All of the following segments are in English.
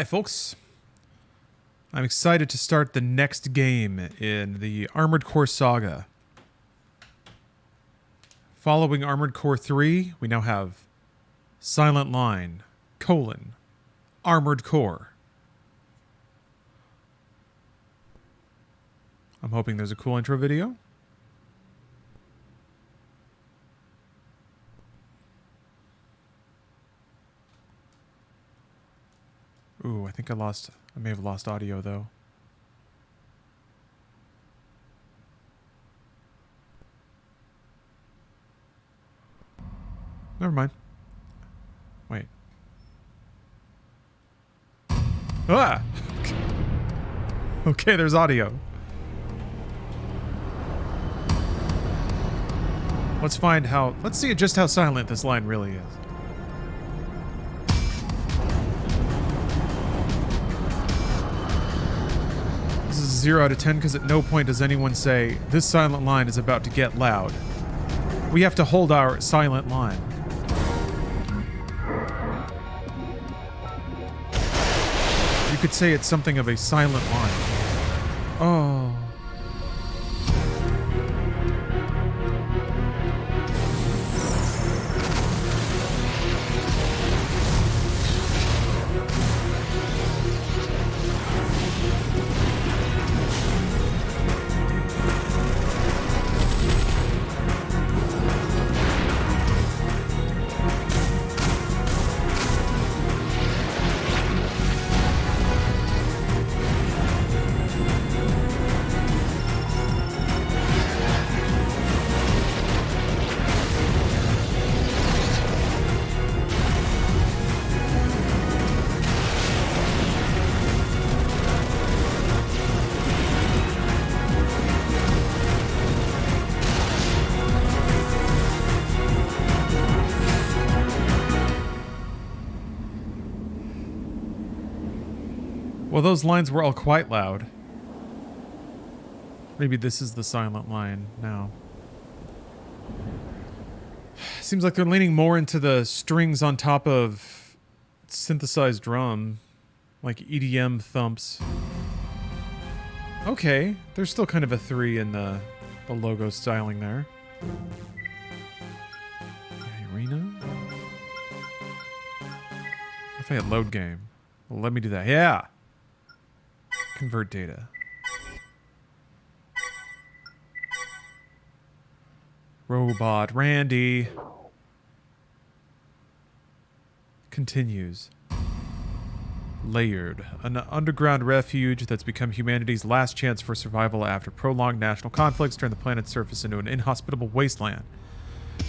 Hi, folks. I'm excited to start the next game in the Armored Core saga. Following Armored Core 3, we now have Silent Line, Armored Core. I'm hoping there's a cool intro video. Ooh, I think I may have lost audio though. Never mind. Wait. Ah! Okay, there's audio. Let's see just how silent this line really is. This is a 0 out of 10 because at no point does anyone say, this silent line is about to get loud. We have to hold our silent line. You could say it's something of a silent line. Oh. Well, those lines were all quite loud. Maybe this is the silent line now. Seems like they're leaning more into the strings on top of synthesized drum, like EDM thumps. Okay, there's still kind of a 3 in the logo styling there. Arena? If I hit load game, well, let me do that. Yeah! Convert data. Robot Randy continues. Layered, an underground refuge that's become humanity's last chance for survival after prolonged national conflicts turned the planet's surface into an inhospitable wasteland.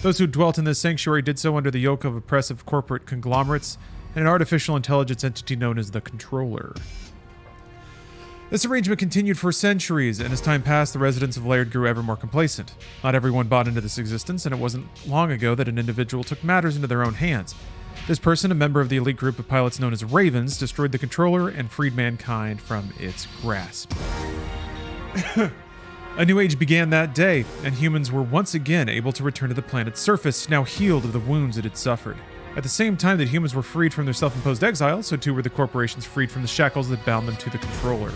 Those who dwelt in this sanctuary did so under the yoke of oppressive corporate conglomerates and an artificial intelligence entity known as the Controller. This arrangement continued for centuries, and as time passed, the residents of Laird grew ever more complacent. Not everyone bought into this existence, and it wasn't long ago that an individual took matters into their own hands. This person, a member of the elite group of pilots known as Ravens, destroyed the Controller and freed mankind from its grasp. A new age began that day, and humans were once again able to return to the planet's surface, now healed of the wounds it had suffered. At the same time that humans were freed from their self-imposed exile, so too were the corporations freed from the shackles that bound them to the Controller.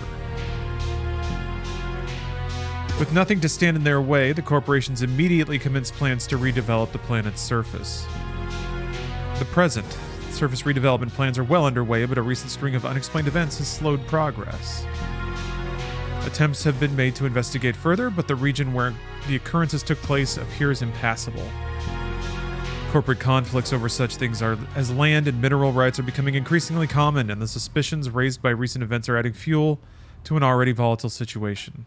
With nothing to stand in their way, the corporations immediately commenced plans to redevelop the planet's surface. The present surface redevelopment plans are well underway, but a recent string of unexplained events has slowed progress. Attempts have been made to investigate further, but the region where the occurrences took place appears impassable. Corporate conflicts over such things as land and mineral rights are becoming increasingly common, and the suspicions raised by recent events are adding fuel to an already volatile situation.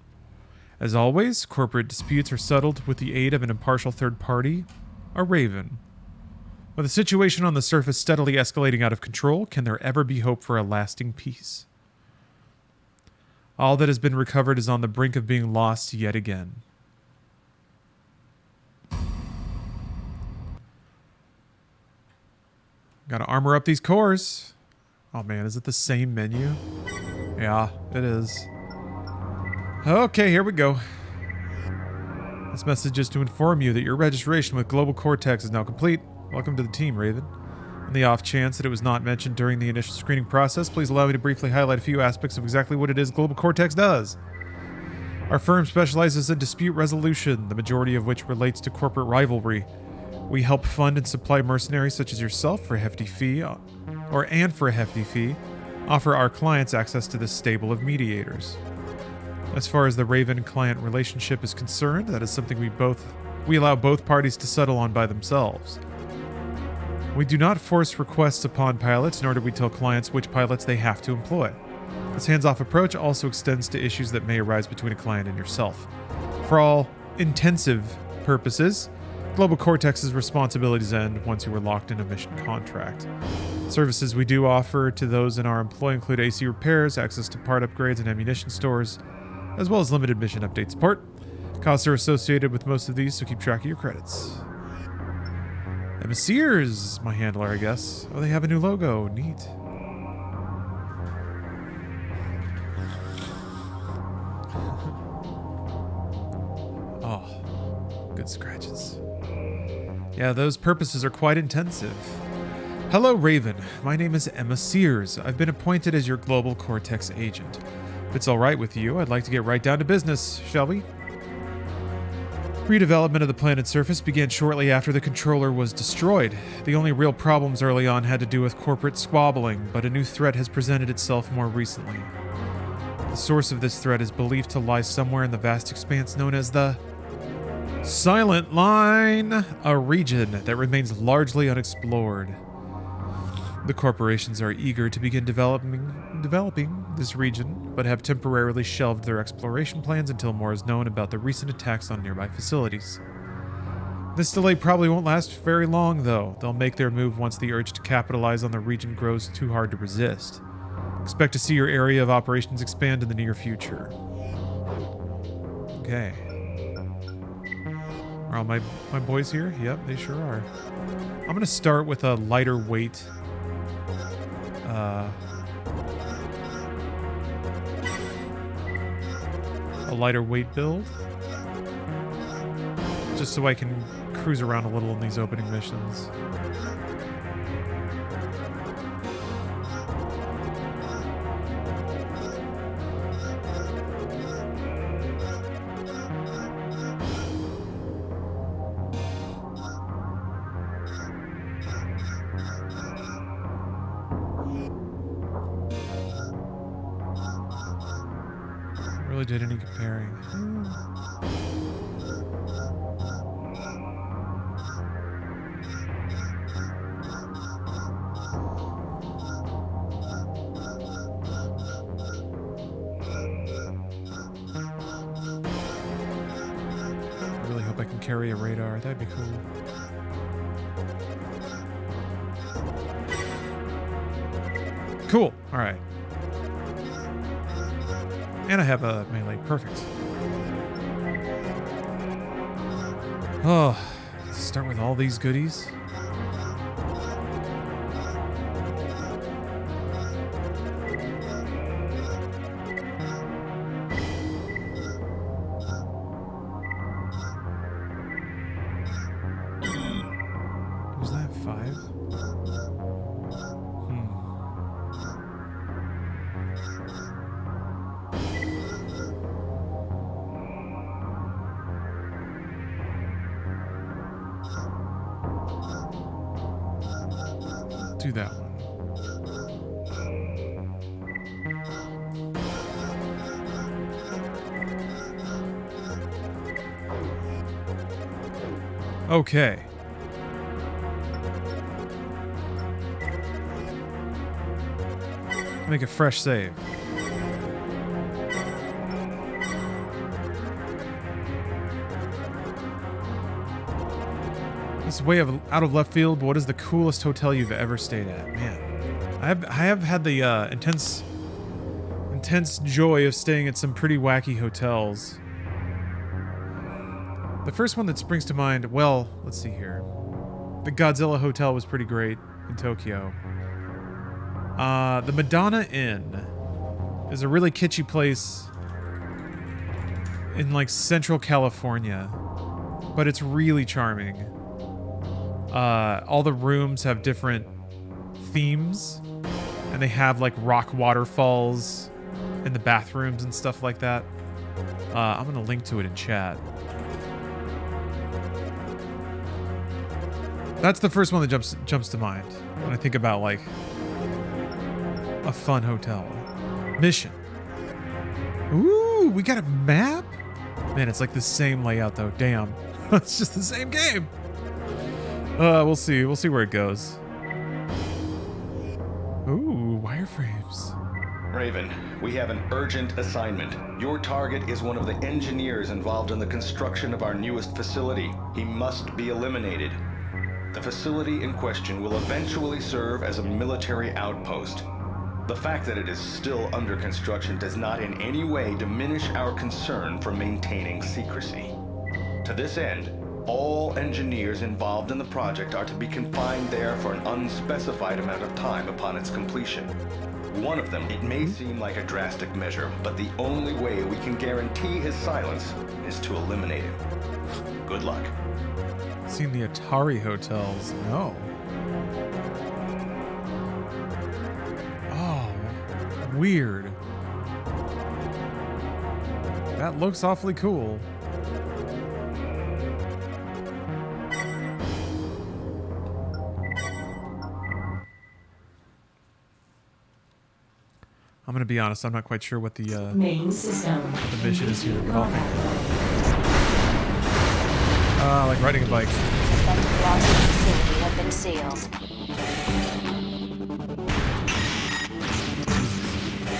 As always, corporate disputes are settled with the aid of an impartial third party, a Raven. With the situation on the surface steadily escalating out of control, can there ever be hope for a lasting peace? All that has been recovered is on the brink of being lost yet again. Gotta armor up these cores. Oh man, is it the same menu? Yeah, it is. Okay, here we go. This message is to inform you that your registration with Global Cortex is now complete. Welcome to the team, Raven. On the off chance that it was not mentioned during the initial screening process, please allow me to briefly highlight a few aspects of exactly what it is Global Cortex does. Our firm specializes in dispute resolution, the majority of which relates to corporate rivalry. We help fund and supply mercenaries such as yourself for a hefty fee, for a hefty fee, offer our clients access to this stable of mediators. As far as the Raven-client relationship is concerned, that is something we allow both parties to settle on by themselves. We do not force requests upon pilots, nor do we tell clients which pilots they have to employ. This hands-off approach also extends to issues that may arise between a client and yourself. For all intensive purposes, Global Cortex's responsibilities end once you are locked in a mission contract. Services we do offer to those in our employ include AC repairs, access to part upgrades and ammunition stores, as well as limited mission update support. Costs are associated with most of these, so keep track of your credits. Emma Sears, my handler, I guess. Oh, they have a new logo. Neat. Oh, good scratches. Yeah, those purposes are quite intensive. Hello, Raven. My name is Emma Sears. I've been appointed as your Global Cortex agent. If it's all right with you, I'd like to get right down to business, shall we? Redevelopment of the planet's surface began shortly after the controller was destroyed. The only real problems early on had to do with corporate squabbling, but a new threat has presented itself more recently. The source of this threat is believed to lie somewhere in the vast expanse known as the Silent Line, a region that remains largely unexplored. The corporations are eager to begin developing this region, but have temporarily shelved their exploration plans until more is known about the recent attacks on nearby facilities. This delay probably won't last very long, though. They'll make their move once the urge to capitalize on the region grows too hard to resist. Expect to see your area of operations expand in the near future. Okay. Are all my boys here? Yep, they sure are. I'm going to start with a lighter weight build, just so I can cruise around a little in these opening missions. Did any comparing? I really hope I can carry a radar. That'd be cool. Cool. All right. And I have a melee. Perfect. Oh, let's start with all these goodies. Was that 5? Do that one. Okay. Make a fresh save. This is way out of left field, but what is the coolest hotel you've ever stayed at? Man, I have had the intense joy of staying at some pretty wacky hotels. The first one that springs to mind, well, let's see here. The Godzilla Hotel was pretty great in Tokyo. The Madonna Inn is a really kitschy place in like Central California, but it's really charming. All the rooms have different themes, and they have like rock waterfalls in the bathrooms and stuff like that. I'm gonna link to it in chat. That's the first one that jumps to mind when I think about like a fun hotel mission. Ooh, we got a map? Man, it's like the same layout though. Damn. It's just the same game. We'll see. We'll see where it goes. Ooh, wireframes. Raven, we have an urgent assignment. Your target is one of the engineers involved in the construction of our newest facility. He must be eliminated. The facility in question will eventually serve as a military outpost. The fact that it is still under construction does not in any way diminish our concern for maintaining secrecy. To this end, all engineers involved in the project are to be confined there for an unspecified amount of time upon its completion. One of them, it may seem like a drastic measure, but the only way we can guarantee his silence is to eliminate him. Good luck. Seen the Atari hotels? No. Oh, weird. That looks awfully cool. I'm gonna be honest, I'm not quite sure what the main system. The mission is here, but I'll like riding a bike. Affected blocks of the facility have been sealed.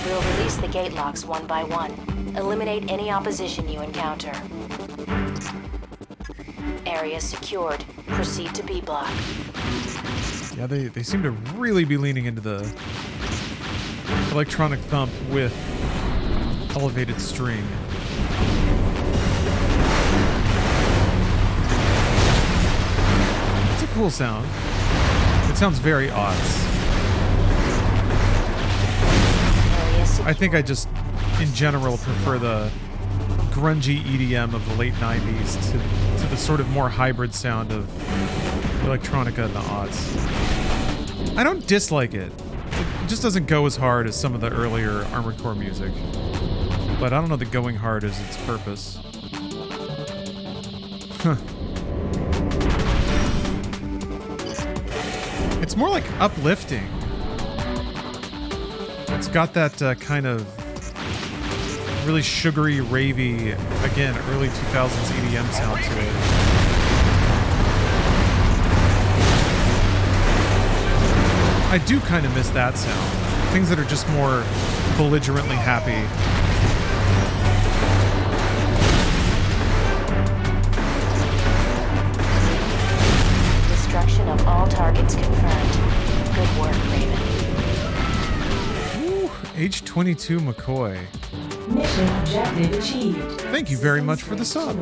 We'll release the gate locks one by one. Eliminate any opposition you encounter. Area secured. Proceed to B block. Yeah, they seem to really be leaning into the electronic thump with elevated string. It's a cool sound. It sounds very odds. I think I just, in general, prefer the grungy EDM of the late 90s to the sort of more hybrid sound of electronica and the odds. I don't dislike it. It just doesn't go as hard as some of the earlier Armored Core music. But I don't know that going hard is its purpose. Huh. It's more like uplifting. It's got that kind of really sugary, ravey, again, early 2000s EDM sound to it. I do kind of miss that sound. Things that are just more belligerently happy. Destruction of all targets confirmed. Good work, Raven. Ooh, H22 McCoy. Mission objective achieved. Thank you very much for the sub.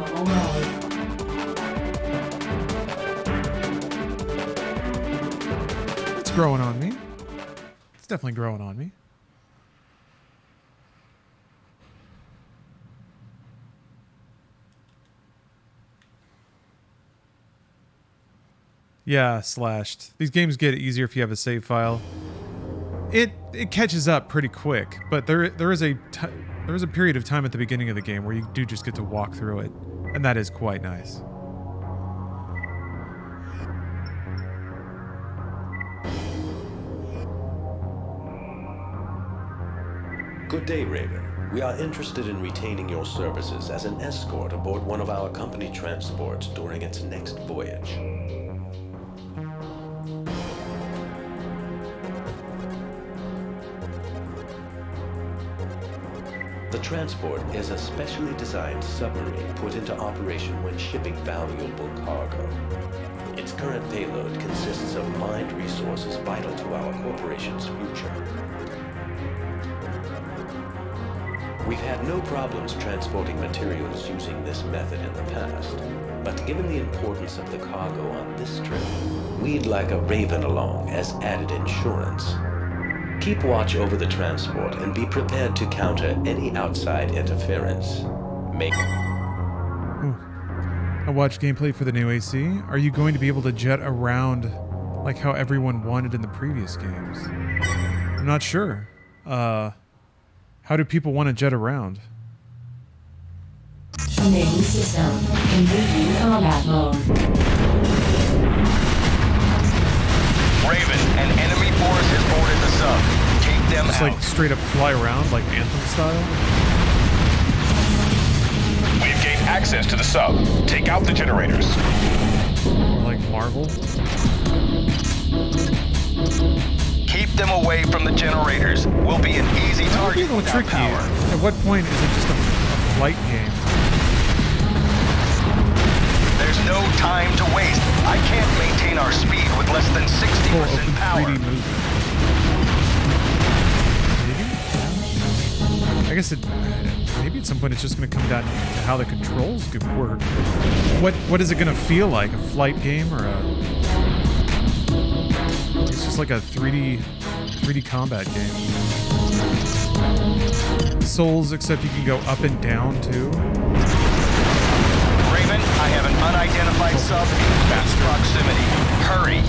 It's growing on me. It's definitely growing on me. Yeah, slashed. These games get easier if you have a save file. It catches up pretty quick, but there is a period of time at the beginning of the game where you do just get to walk through it, and that is quite nice. Good day, Raven. We are interested in retaining your services as an escort aboard one of our company transports during its next voyage. The transport is a specially designed submarine put into operation when shipping valuable cargo. Its current payload consists of mined resources vital to our corporation's future. We've had no problems transporting materials using this method in the past, but given the importance of the cargo on this trip, we'd like a Raven along as added insurance. Keep watch over the transport and be prepared to counter any outside interference. I watched gameplay for the new AC. Are you going to be able to jet around Like how everyone wanted in the previous games. I'm not sure. How do people want to jet around? Main system. Engaging combat mode. Raven, an enemy force has boarded the sub. Take them Just out. like straight up fly around like Anthem style? We've gained access to the sub. Take out the generators. Or like Marvel? Keep them away from the generators. We'll be an easy That would be a target little without tricky. power. At what point is it just a flight game? There's no time to waste. I can't maintain our speed with less than Full 60% open power. 3D movement. Maybe? Yeah. I guess maybe at some point it's just going to come down to how the controls could work. What is it going to feel like? A flight game or a... It's just like a 3D combat game. Souls, except you can go up and down too. Raven, I have an unidentified sub in close proximity. Hurry.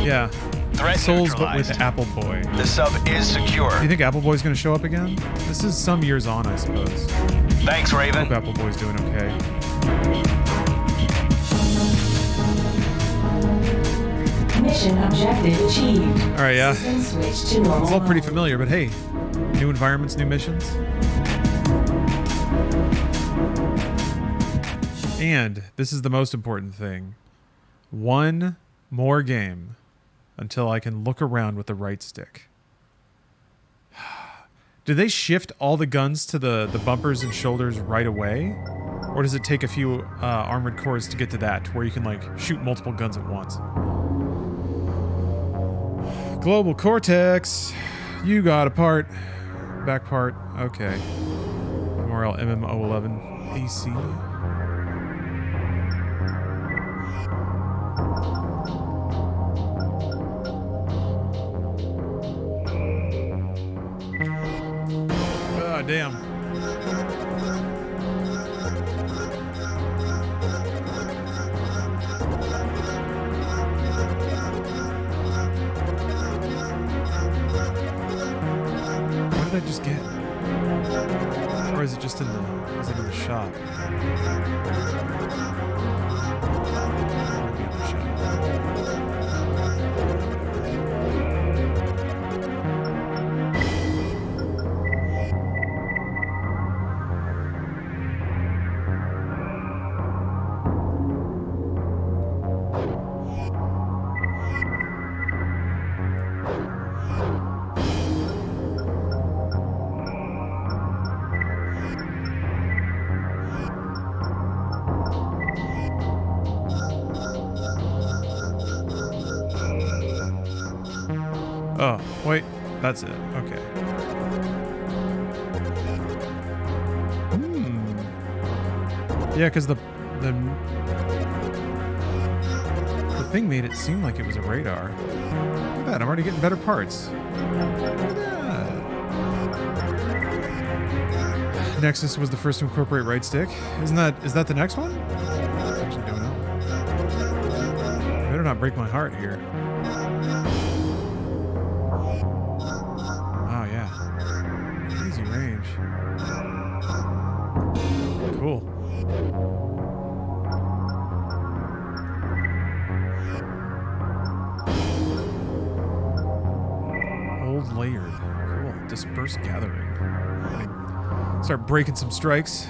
Yeah. Threat Souls, but with neutralized. Apple Boy. The sub is secure. Do you think Apple Boy's going to show up again? This is some years on, I suppose. Thanks, I Raven. hope Apple Boy's doing okay. Mission objective achieved. All right, yeah. System switch to normal It's all pretty mode. familiar, but hey, new environments, new missions. And this is the most important thing. One more game until I can look around with the right stick. Do they shift all the guns to the bumpers and shoulders right away? Or does it take a few armored cores to get to that, to where you can like shoot multiple guns at once? Global Cortex, you got a part. Back part, okay. Memorial MMO11 AC. Ah, damn. What did I just get? Or is it just in the shop? Maybe in the shop. Oh, wait. That's it. Okay. Yeah, because the thing made it seem like it was a radar. Look at that. I'm already getting better parts. Look at that. Nexus was the first to incorporate right stick. Is that the next one? I actually don't know. Better not break my heart here. Oh yeah. Easy range. Cool. Old layered. Cool. Disperse gathering. Start breaking some strikes.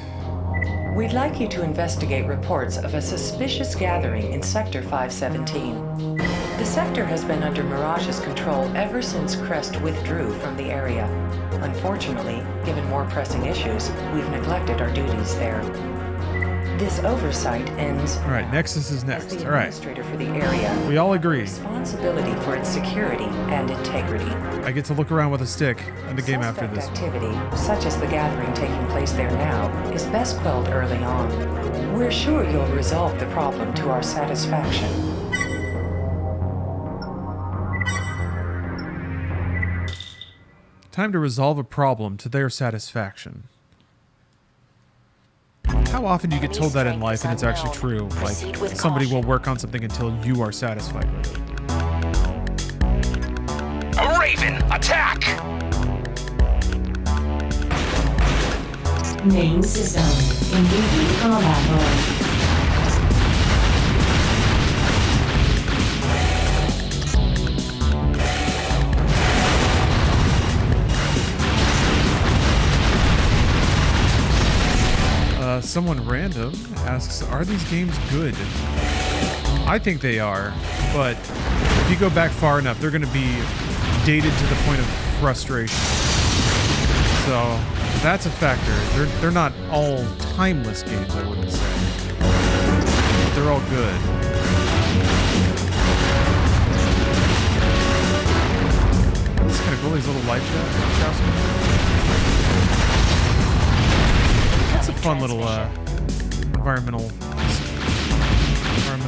We'd like you to investigate reports of a suspicious gathering in Sector 517. The sector has been under Mirage's control ever since Crest withdrew from the area. Unfortunately, given more pressing issues, we've neglected our duties there. This oversight ends. All right, Nexus is As next. the All right, administrator for the area, we all agree. responsibility for its security and integrity. I get to look around with a stick in the game after Suspect this. activity, such as the gathering taking place there now, is best quelled early on. We're sure you'll resolve the problem to our satisfaction. Time to resolve a problem to their satisfaction. How often do you get told that in life and it's actually true? Like, somebody will work on something until you are satisfied with it. A Raven, attack! Main system. Engaging combat mode. Someone random asks, are these games good? I think they are, but if you go back far enough, they're going to be dated to the point of frustration. So that's a factor. They're not all timeless games, I wouldn't say. But they're all good. It's kind of cool, these little light shots. It's a fun little environmental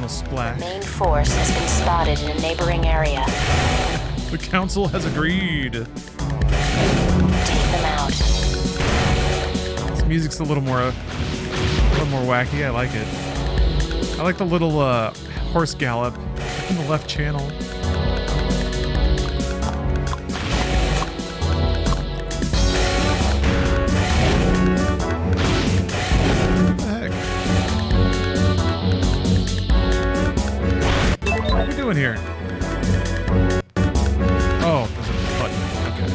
splash. Main force has been spotted in a neighboring area. The council has agreed. Take them out. This music's a little more wacky. I like it. I like the little horse gallop in the left channel. Here. Oh, there's a button. Okay.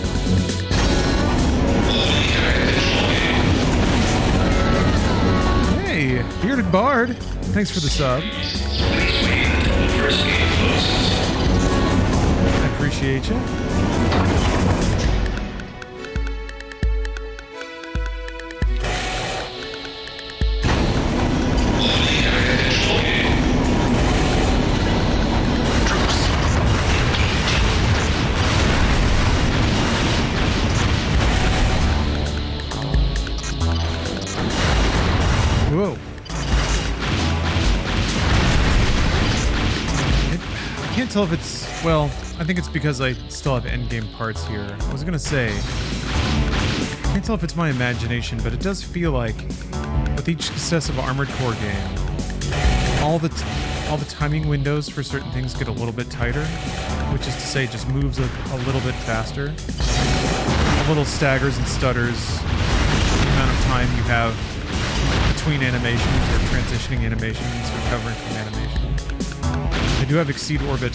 Hey, Bearded Bard. Thanks for the sub. I appreciate you. Whoa. I can't tell if it's... Well, I think it's because I still have endgame parts here. I was gonna say... I can't tell if it's my imagination, but it does feel like with each successive Armored Core game, all the timing windows for certain things get a little bit tighter, which is to say just moves a little bit faster. A little staggers and stutters the amount of time you have between animations or transitioning animations, recovering from animations. I do have Exceed Orbit.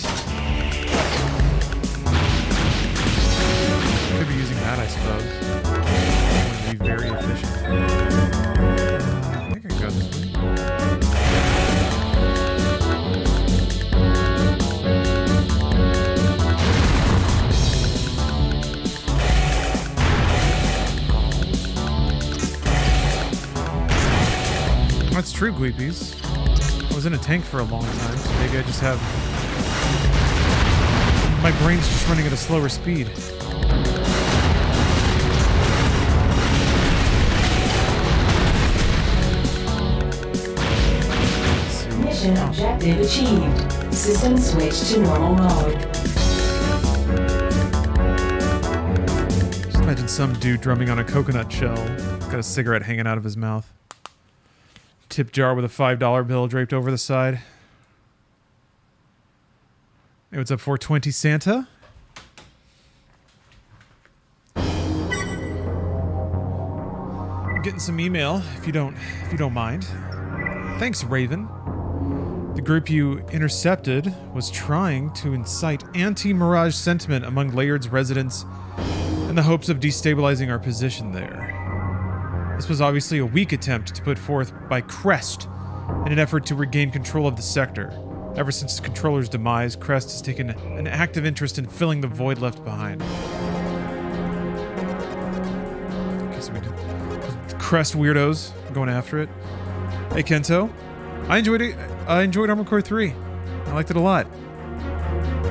Could be using that, I suppose. It would be very efficient. I think I can go this way. That's true, Gweepies. I was in a tank for a long time, so maybe I just have... My brain's just running at a slower speed. Mission objective achieved. System switch to normal mode. Just imagine some dude drumming on a coconut shell. Got a cigarette hanging out of his mouth. Tip jar with a $5 bill draped over the side. Hey, what's up, 420 Santa? I'm getting some email, if you don't mind. Thanks, Raven. The group you intercepted was trying to incite anti-Mirage sentiment among Layard's residents in the hopes of destabilizing our position there. This was obviously a weak attempt to put forth by Crest in an effort to regain control of the sector. Ever since the controller's demise, Crest has taken an active interest in filling the void left behind. Okay, so we did Crest weirdos going after it. Hey, Kento. I enjoyed it. I enjoyed Armored Core 3. I liked it a lot.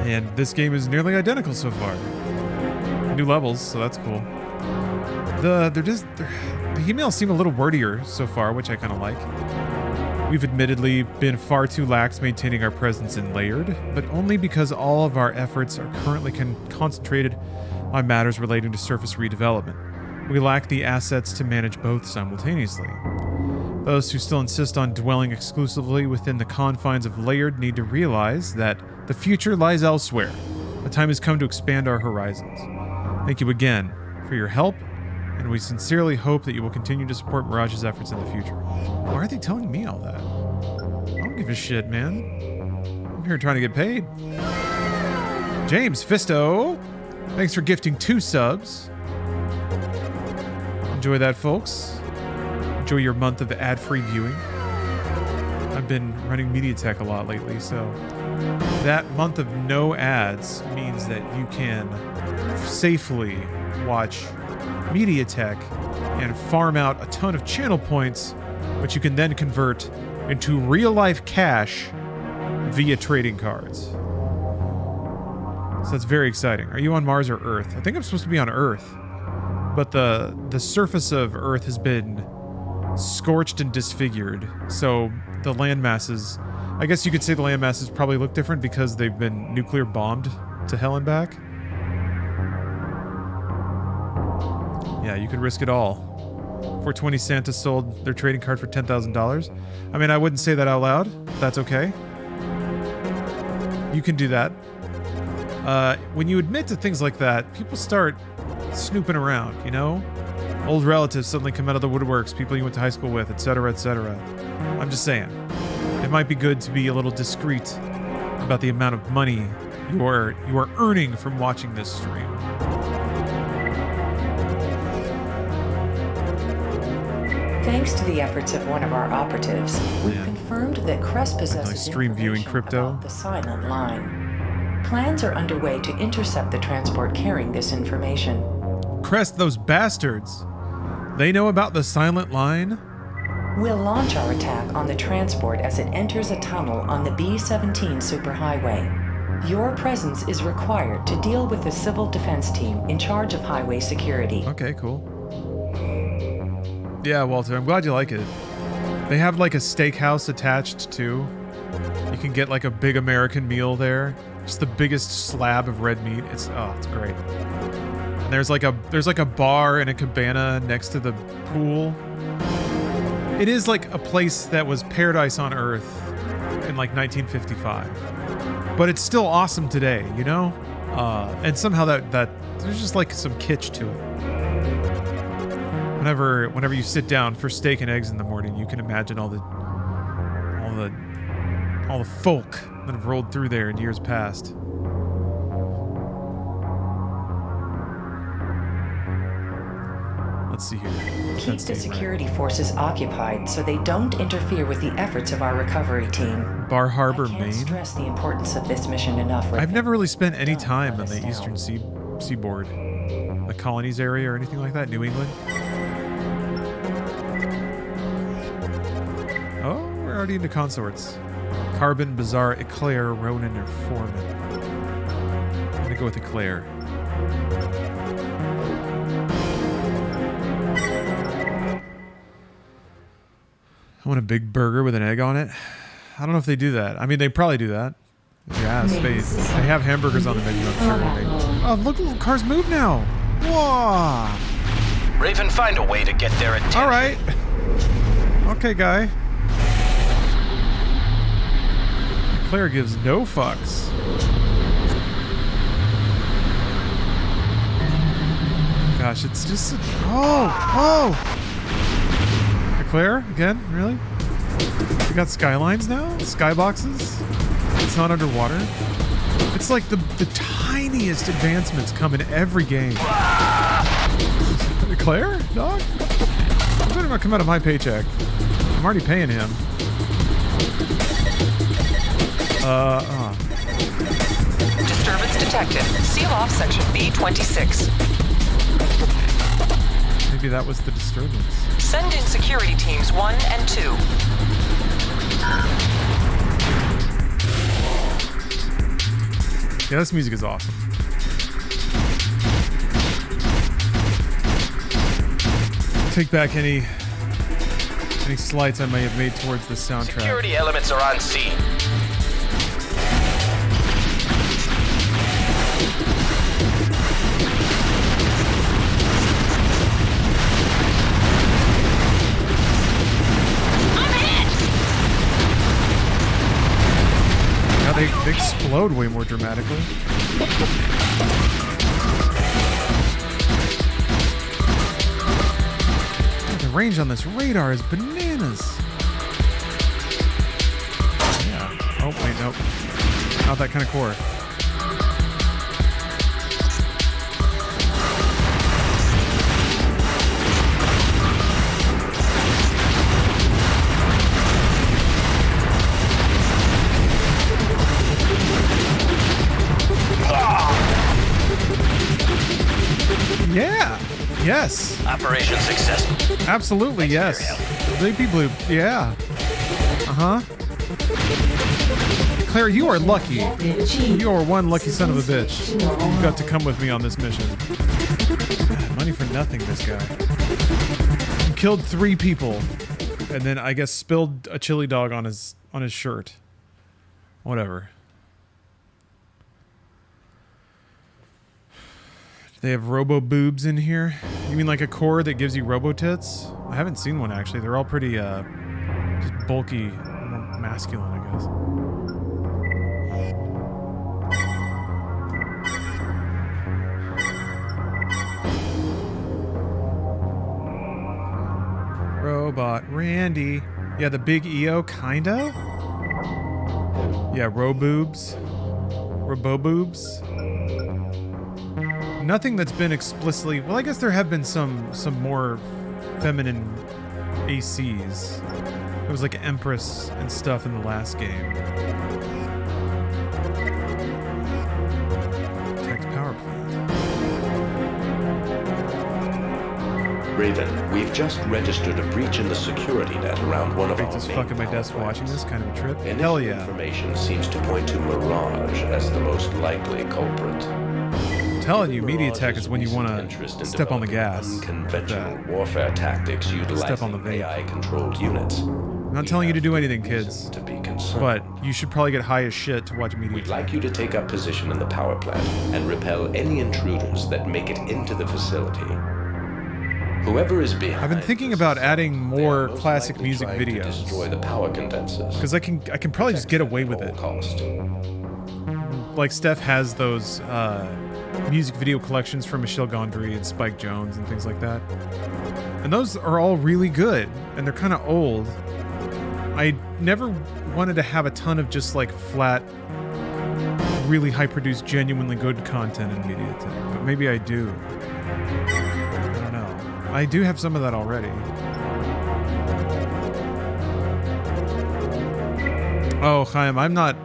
And this game is nearly identical so far. New levels, so that's cool. The emails seem a little wordier so far, which I kind of like. We've admittedly been far too lax maintaining our presence in Layered, but only because all of our efforts are currently concentrated on matters relating to surface redevelopment. We lack the assets to manage both simultaneously. Those who still insist on dwelling exclusively within the confines of Layered need to realize that the future lies elsewhere. The time has come to expand our horizons. Thank you again for your help, and we sincerely hope that you will continue to support Mirage's efforts in the future. Why are they telling me all that? I don't give a shit, man. I'm here trying to get paid. James Fisto, thanks for gifting 2 subs. Enjoy that, folks. Enjoy your month of ad-free viewing. I've been running MediaTek a lot lately, so that month of no ads means that you can safely watch MediaTek and farm out a ton of channel points, which you can then convert into real-life cash via trading cards. So that's very exciting. Are you on Mars or Earth? I think I'm supposed to be on Earth, but the surface of Earth has been scorched and disfigured, so the land masses, I guess you could say the land masses probably look different because they've been nuclear bombed to hell and back. Yeah, you could risk it all. 420 Santa sold their trading card for $10,000. I mean, I wouldn't say that out loud. That's okay. You can do that. When you admit to things like that, people start snooping around, you know? Old relatives suddenly come out of the woodworks, people you went to high school with, etc., etc. I'm just saying, it might be good to be a little discreet about the amount of money you are earning from watching this stream. Thanks to the efforts of one of our operatives, we've confirmed that Crest possesses stream viewing crypto. About the silent line. Plans are underway to intercept the transport carrying this information. Crest, those bastards! They know about the silent line? We'll launch our attack on the transport as it enters a tunnel on the B-17 superhighway. Your presence is required to deal with the civil defense team in charge of highway security. Okay, cool. Yeah, Walter, I'm glad you like it. They have like a steakhouse attached too. You can get like a big American meal there. Just the biggest slab of red meat. It's great. And there's like a bar and a cabana next to the pool. It is like a place that was paradise on Earth in like 1955. But it's still awesome today, you know? And somehow that there's just like some kitsch to it. Whenever you sit down for steak and eggs in the morning, you can imagine all the folk that have rolled through there in years past. Let's see here. Keep the security forces occupied so they don't interfere with the efforts of our recovery team. Bar Harbor, I can't Maine. stress the importance of this mission enough. I've never really spent any time on the eastern seaboard, the colonies area or anything like that. New England. Oh, we're already into consorts. Carbon, Bazaar, Eclair, Ronin, or Foreman. I'm gonna go with Eclair. I want a big burger with an egg on it. I don't know if they do that. I mean, they probably do that. Yeah, they have hamburgers on the menu, I'm sure. Oh, look, little cars move now. Whoa. Raven, find a way to get their attention. All right. Okay, guy. Claire gives no fucks. Gosh, it's just... Oh! Claire, again? Really? We got skylines now? Skyboxes? It's not underwater? It's like the tiniest advancements come in every game. Claire? Dog? It's not gonna come out of my paycheck. I'm already paying him. Disturbance detected. Seal off section B26. Maybe that was the disturbance. Send in security teams 1 and 2. Yeah, this music is awesome. Take back any slights I may have made towards the soundtrack. Security elements are on scene. Now they explode way more dramatically. The range on this radar is bananas. Yeah. Oh, wait, nope. Not that kind of core. Yeah. Yes. Operation successful. Absolutely, yes. Bleepy bloop. Yeah. Uh-huh. Claire, you are lucky. You are one lucky son of a bitch. You got to come with me on this mission. God, money for nothing, this guy. You killed 3 people, and then I guess spilled a chili dog on his shirt. Whatever. They have robo boobs in here. You mean like a core that gives you robo tits? I haven't seen one actually. They're all pretty just bulky, masculine, I guess. Robot Randy. Yeah, the big EO, kinda? Yeah, roboobs. Roboboobs. Nothing that's been explicitly... Well, I guess there have been some more feminine ACs. It was like Empress and stuff in the last game. Protect power plant. Raven, we've just registered a breach in the security net around one of our Just main fucking my power desk watching plants. this kind of a trip. Initial Hell yeah. information seems to point to Mirage as the most likely culprit. I'm telling you, media tech is when you want to step on the gas. Unconventional warfare tactics Step on the utilizing vape. AI-controlled units. I'm not telling you to do anything, kids. To be concerned. But you should probably get high as shit to watch media We'd tech. like you to take up position in the power plant and repel any intruders that make it into the facility. Whoever is behind. I've been thinking this about assault, adding they are more most classic likely music trying to videos. destroy the power condensers. Because I can probably just get away with it. At all cost. Like Steph has those music video collections from Michel Gondry and Spike Jonze and things like that. And those are all really good, and they're kind of old. I never wanted to have a ton of just like flat, really high-produced, genuinely good content in MediaTek, but maybe I do. I don't know. I do have some of that already. Oh, Chaim, I'm not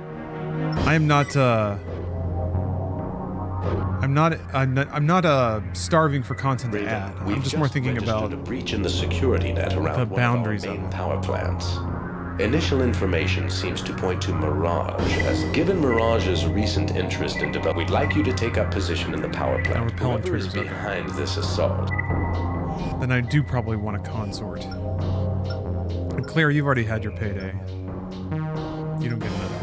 starving for content to Raven, add. we've I'm just more thinking registered about a breach in the security net around the one boundaries of of our main it. power plants. Initial information seems to point to Mirage, as given Mirage's recent interest in development, we'd like you to take up position in the power plant. repellent Whoever is triggers, okay. behind this assault. then I do probably want a consort. And Claire, you've already had your payday. You don't get another one.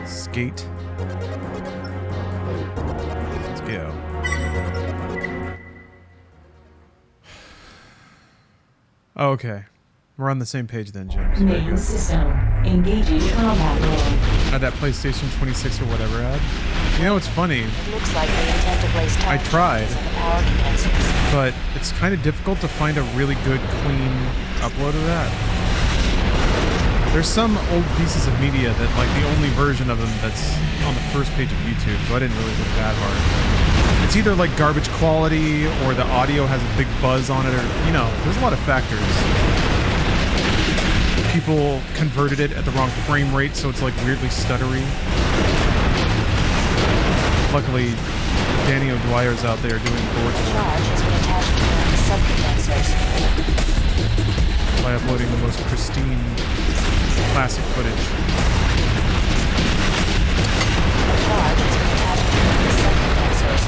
Skate. Let's go. Oh, okay. We're on the same page then, James. Very Main good. system. Engaging combat mode. Had that PlayStation 26 or whatever ad. You know, it's funny, It looks like they intend to place I time tried. trackers in the power condensers. but it's kind of difficult to find a really good, clean upload of that. There's some old pieces of media that, like, the only version of them that's on the first page of YouTube, so I didn't really look that hard. It's either, like, garbage quality, or the audio has a big buzz on it, or, you know, there's a lot of factors. People converted it at the wrong frame rate, so it's, like, weirdly stuttery. Luckily, Danny O'Dwyer's out there doing boards The work. charge has been attached to one of the subcondensers. by uploading the most pristine classic footage. Charge is compatible with the second source.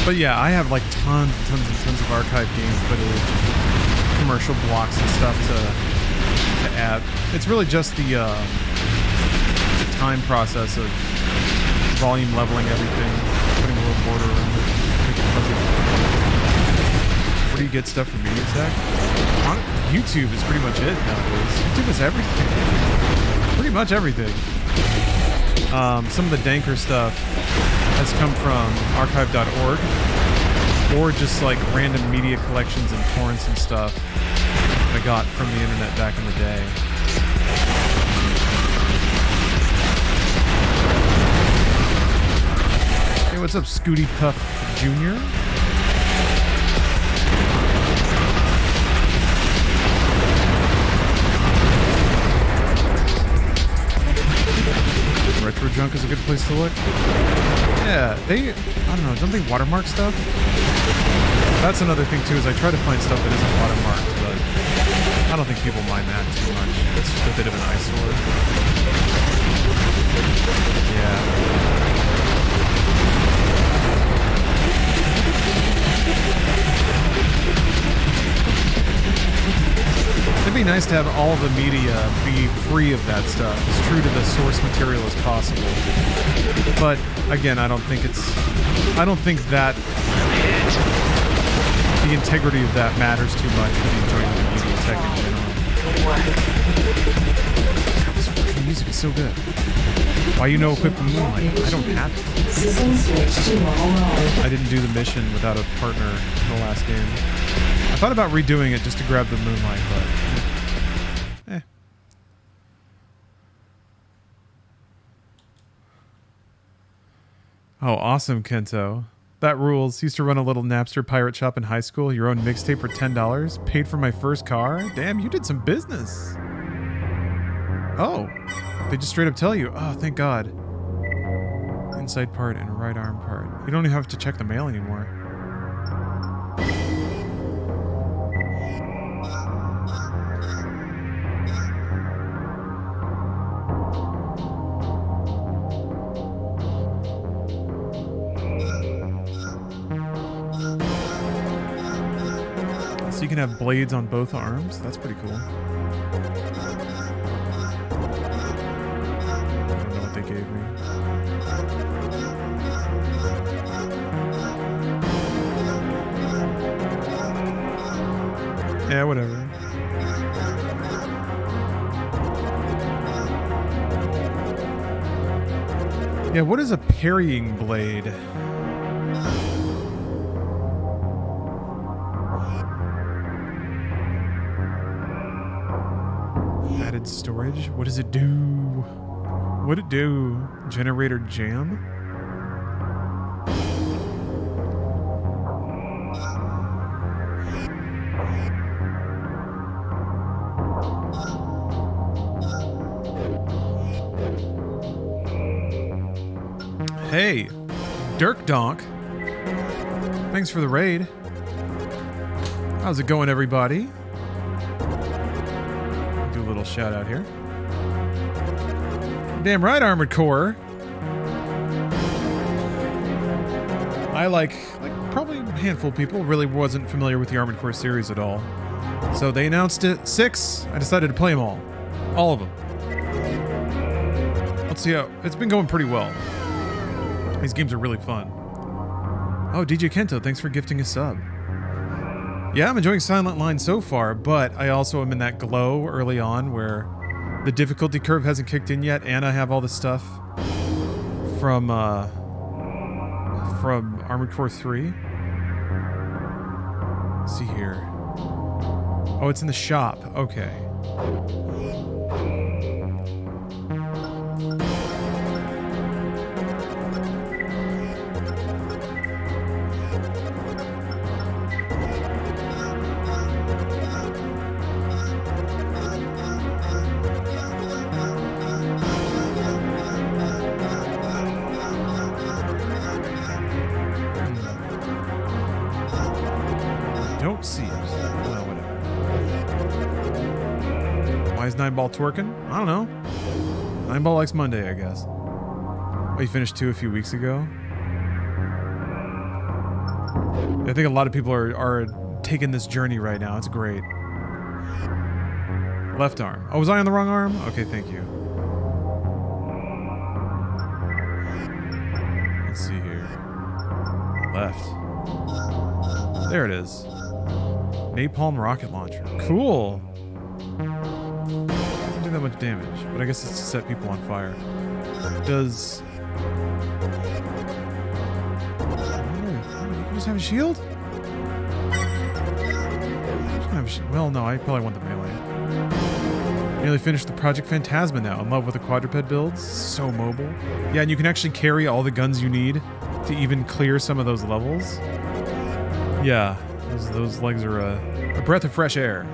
But yeah, I have like tons and tons and tons of archive game footage, commercial blocks and stuff to add. It's really just the time process of volume leveling everything, putting a little border around it, making it fuzzy. Where do you get stuff from Media Tech? YouTube is pretty much it nowadays. YouTube is everything. Pretty much everything. Some of the danker stuff has come from archive.org or just like random media collections and torrents and stuff I got from the internet back in the day. Hey, what's up, Scooty Puff Jr.? Retro Junk is a good place to look. Yeah, I don't know, don't they watermark stuff? That's another thing too, is I try to find stuff that isn't watermarked, but I don't think people mind that too much. It's just a bit of an eyesore. Yeah. It'd be nice to have all the media be free of that stuff, as true to the source material as possible. But again, I don't think that the integrity of that matters too much for the enjoyment of media tech in general. This fucking music is so good. Why you no equip Moonlight? I don't have it. I didn't do the mission without a partner in the last game. I thought about redoing it just to grab the Moonlight, but Oh, awesome, Kento. That rules. Used to run a little Napster pirate shop in high school. Your own mixtape for $10. Paid for my first car. Damn, you did some business. Oh, they just straight up tell you. Oh, thank God. Inside part and right arm part. You don't even have to check the mail anymore. So you can have blades on both arms. That's pretty cool. I don't know what they gave me. Yeah, whatever. Yeah, what is a parrying blade? Added storage? What does it do? What'd it do? Generator jam? Hey, Dirk Donk. Thanks for the raid. How's it going, everybody? Do a little shout out here. Damn right, Armored Core. I like probably a handful of people really wasn't familiar with the Armored Core series at all. So they announced it 6. I decided to play them all. All of them. Let's see how it's been going pretty well. These games are really fun. Oh, DJ Kento, thanks for gifting a sub. Yeah, I'm enjoying Silent Line so far, but I also am in that glow early on where the difficulty curve hasn't kicked in yet, and I have all the stuff from Armored Core 3. Let's see here. Oh, it's in the shop. Okay. 9-ball twerking? I don't know. 9-ball likes Monday, I guess. Oh, you finished 2 a few weeks ago? I think a lot of people are taking this journey right now. It's great. Left arm. Oh, was I on the wrong arm? Okay, thank you. Let's see here. Left. There it is. Napalm rocket launcher. Cool. Doesn't do that much damage, but I guess it's to set people on fire. Does... You just have a shield? Well, no, I probably want the melee. Nearly finished the Project Phantasma now. In love with the quadruped builds. So mobile. Yeah, and you can actually carry all the guns you need to even clear some of those levels. Yeah, those legs are a breath of fresh air.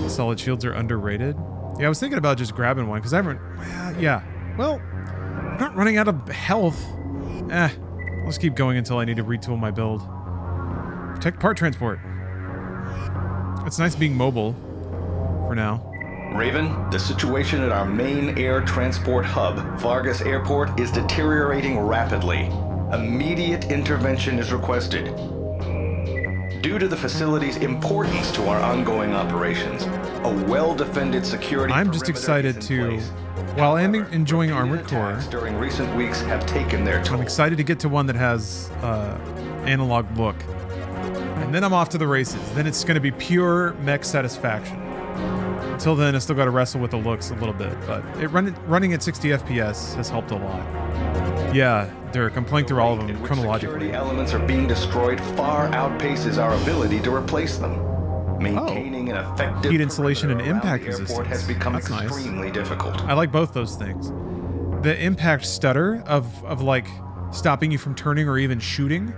Solid shields are underrated. Yeah, I was thinking about just grabbing one because I haven't... Yeah, well, I'm not running out of health. I'll just keep going until I need to retool my build. Protect part transport. It's nice being mobile for now. Raven, the situation at our main air transport hub, Vargas Airport, is deteriorating rapidly. Immediate intervention is requested. Due to the facility's importance to our ongoing operations, a well-defended security I'm just excited to, while I'm enjoying Armored Core, during recent weeks have taken their toll. I'm excited to get to one that has analog look. And then I'm off to the races. Then it's going to be pure mech satisfaction. Until then, I still got to wrestle with the looks a little bit, but running at 60 FPS has helped a lot. Yeah, Dirk, I'm playing through all of them chronologically. Security elements are being destroyed far outpaces our ability to replace them. Maintaining an effective heat insulation and impact resistance has become extremely difficult. I like both those things. The impact stutter of like stopping you from turning or even shooting,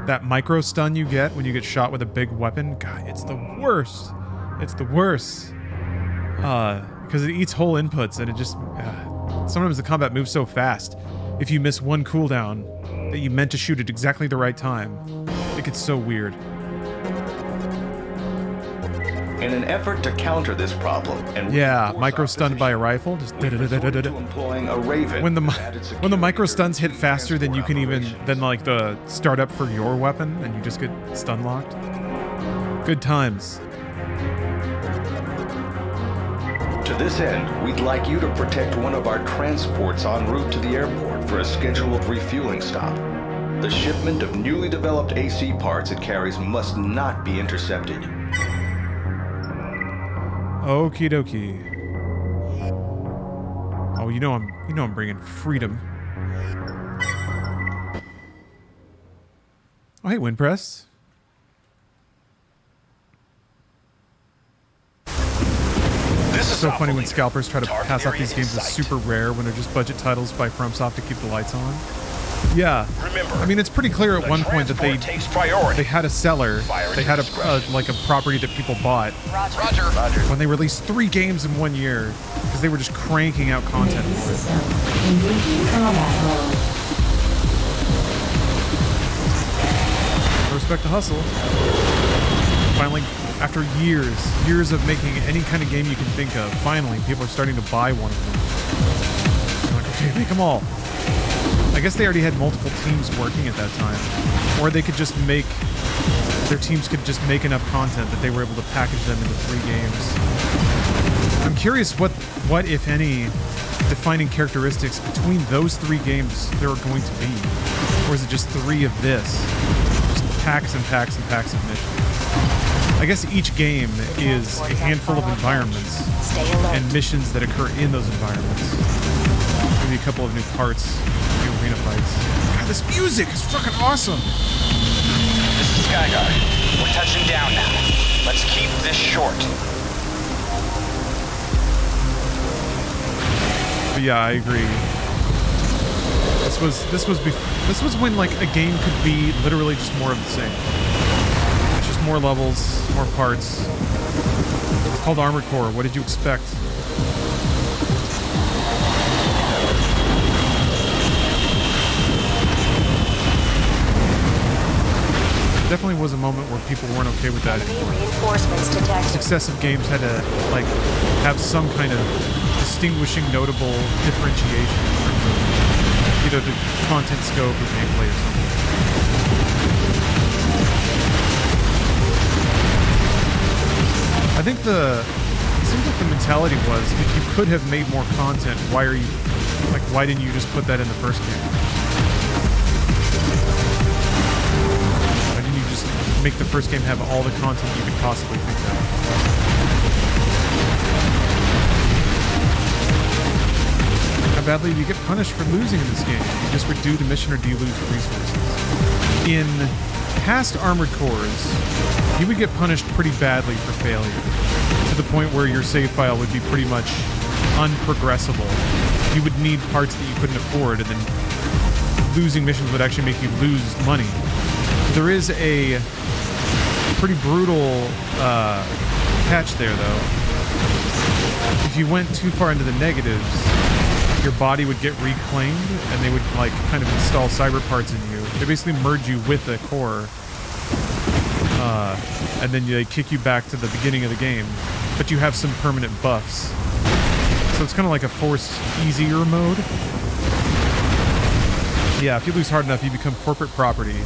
that micro stun you get when you get shot with a big weapon, God, it's the worst. It's the worst. Because it eats whole inputs and it just... sometimes the combat moves so fast. If you miss one cooldown that you meant to shoot at exactly the right time, it gets so weird. In an effort to counter this problem, and micro stunned by a rifle, just employing a Raven. When the micro stuns hit faster than you can than like the startup for your weapon, and you just get stun locked. Good times. To this end, we'd like you to protect one of our transports en route to the airport for a scheduled refueling stop. The shipment of newly developed AC parts it carries must not be intercepted. Okie dokie. Oh, you know I'm bringing freedom. Oh, hey, Windpress. It's so funny when scalpers try to pass off these games as super rare when they're just budget titles by FromSoft to keep the lights on. Yeah, I mean it's pretty clear at one point that they had a seller, they had like a property that people bought. Roger. When they released 3 games in 1 year because they were just cranking out content for it. I respect the hustle. Finally, after years of making any kind of game you can think of, finally people are starting to buy one of them. They're like, okay, make them all. I guess they already had multiple teams working at that time. Or they could just their teams could just make enough content that they were able to package them into 3 games. I'm curious what if any, defining characteristics between those 3 games there are going to be. Or is it just 3 of this? Just packs and packs and packs of missions. I guess each game is a handful of environments and missions that occur in those environments. Maybe a couple of new parts, new arena fights. God, this music is fucking awesome! This is Skyguard. We're touching down now. Let's keep this short. But yeah, I agree. This was when like a game could be literally just more of the same. It's just more levels, more parts. It's called Armored Core. What did you expect? Definitely was a moment where people weren't okay with that Enemy anymore. reinforcements detected. Successive games had to like have some kind of distinguishing, notable differentiation in terms of either the content scope or gameplay or something. I think it seems like the mentality was, if you could have made more content, why didn't you just put that in the first game? Why didn't you just make the first game have all the content you could possibly think of? How badly do you get punished for losing in this game? Do you just redo the mission or do you lose resources? In past Armored Cores, you would get punished pretty badly for failure, to the point where your save file would be pretty much unprogressible. You would need parts that you couldn't afford, and then losing missions would actually make you lose money. There is a pretty brutal catch there, though. If you went too far into the negatives, your body would get reclaimed, and they would like kind of install cyber parts in you. They basically merge you with the core, and then they kick you back to the beginning of the game, but you have some permanent buffs. So it's kind of like a forced easier mode. Yeah, if you lose hard enough, you become corporate property,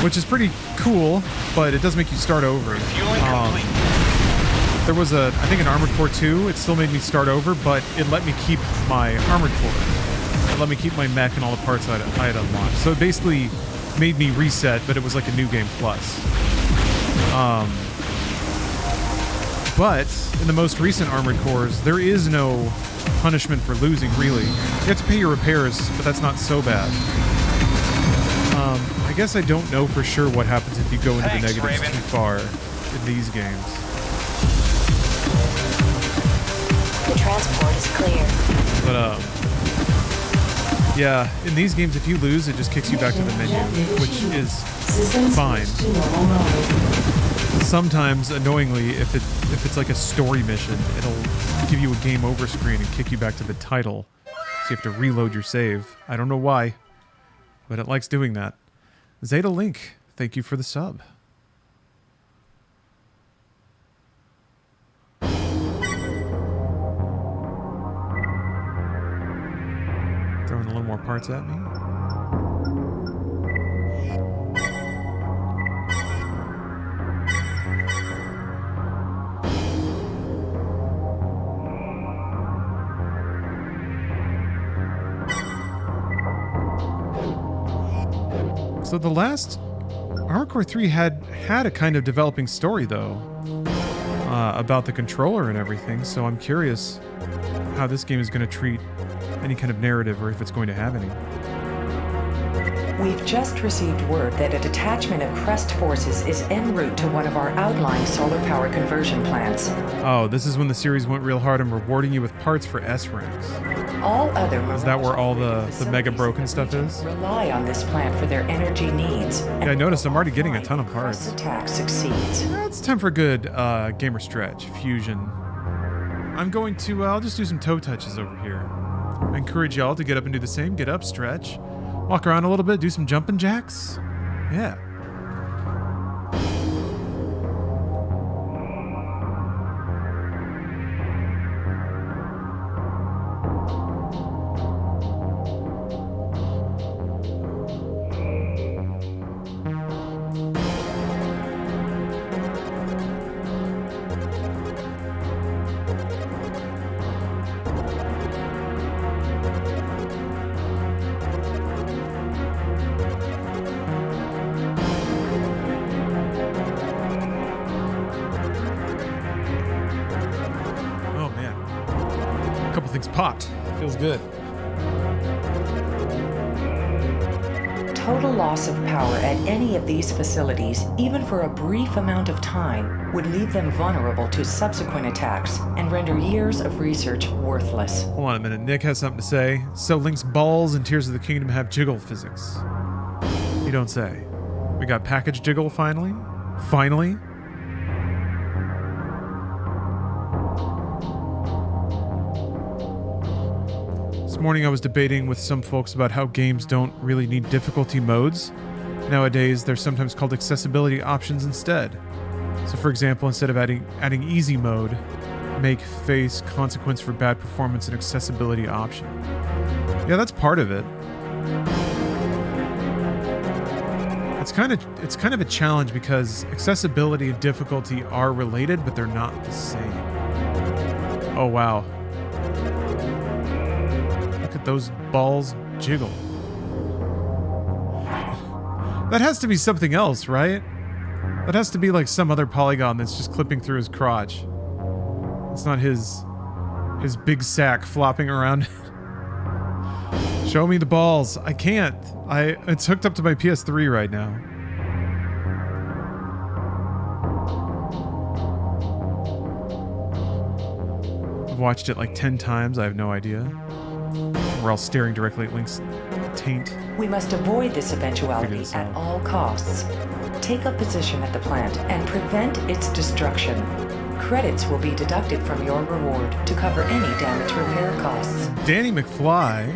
which is pretty cool, but it does make you start over. There was I think in Armored Core 2, it still made me start over, but it let me keep my Armored Core. It let me keep my mech and all the parts I had unlocked. So it basically made me reset, but it was like a new game plus. But in the most recent Armored Cores, there is no punishment for losing, really. You have to pay your repairs, but that's not so bad. I guess I don't know for sure what happens if you go into the negatives too far in these games. The transport is clear. But, yeah, in these games, if you lose, it just kicks you back to the menu, which is fine. Sometimes, annoyingly, if it's like a story mission, it'll give you a game over screen and kick you back to the title. So you have to reload your save. I don't know why, but it likes doing that. Zeta Link, thank you for the sub. Throwing a little more parts at me. So the last Armored Core 3 had a kind of developing story, though, about the controller and everything, so I'm curious how this game is going to treat any kind of narrative, or if it's going to have any. We've just received word that a detachment of Crest forces is en route to one of our outlying solar power conversion plants. Oh, this is when the series went real hard on rewarding you with parts for S ranks. All other Is that where all the mega broken stuff is? Rely on this plant for their energy needs. Yeah, I noticed I'm already getting a ton of parts. Attack succeeds. It's time for a good gamer stretch, fusion. I'm going to, I'll just do some toe touches over here. I encourage y'all to get up and do the same. Get up, stretch, walk around a little bit, do some jumping jacks. Yeah. Popped. Feels good. Total loss of power at any of these facilities, even for a brief amount of time, would leave them vulnerable to subsequent attacks and render years of research worthless. Hold on a minute. Nick has something to say. So Link's balls and Tears of the Kingdom have jiggle physics. You don't say. We got package jiggle finally? Finally? This morning I was debating with some folks about how games don't really need difficulty modes. Nowadays, they're sometimes called accessibility options instead. So for example, instead of adding easy mode, make face consequence for bad performance an accessibility option. Yeah, that's part of it. It's kind of a challenge because accessibility and difficulty are related, but they're not the same. Oh wow. Look at those balls jiggle. That has to be something else, right? That has to be like some other polygon that's just clipping through his crotch. It's not his big sack flopping around. Show me the balls. I can't. It's hooked up to my PS3 right now. I've watched it like 10 times. I have no idea. We're all staring directly at Link's taint. We must avoid this eventuality at all costs. Take a position at the plant and prevent its destruction. Credits will be deducted from your reward to cover any damage repair costs. Danny McFly,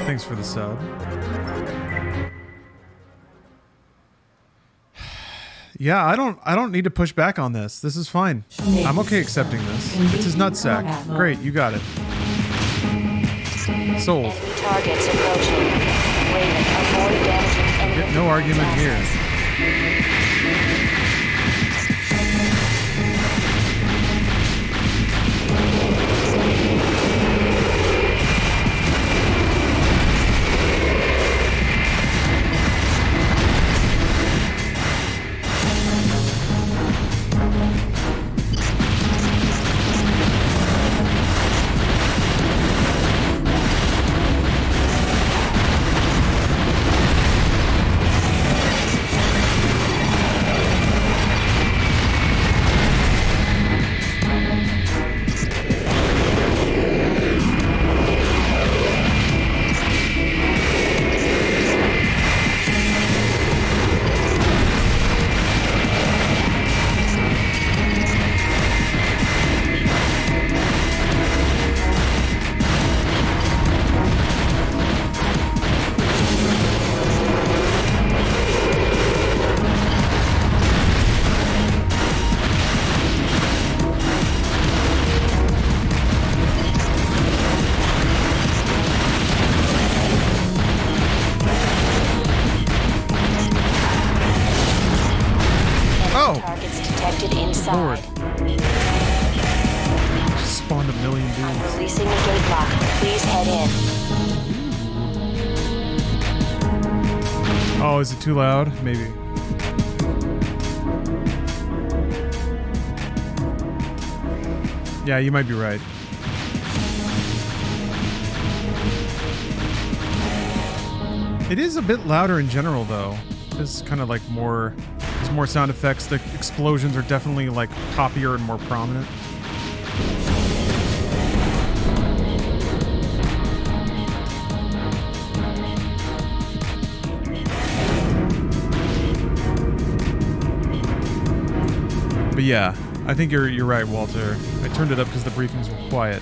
thanks for the sub. Yeah, I don't need to push back on this. This is fine. I'm okay accepting this. It's his nutsack. Great, you got it. Sold. Enemy targets approaching. Raven, avoid damaging enemy. Get no argument here. Lord. Just spawned a million dudes. I'm releasing the gate lock. Please head in. Oh, is it too loud? Maybe. Yeah, you might be right. It is a bit louder in general, though. It's kind of like more... There's more sound effects. The explosions are definitely like poppier and more prominent. But yeah, I think you're right, Walter. I turned it up because the briefings were quiet.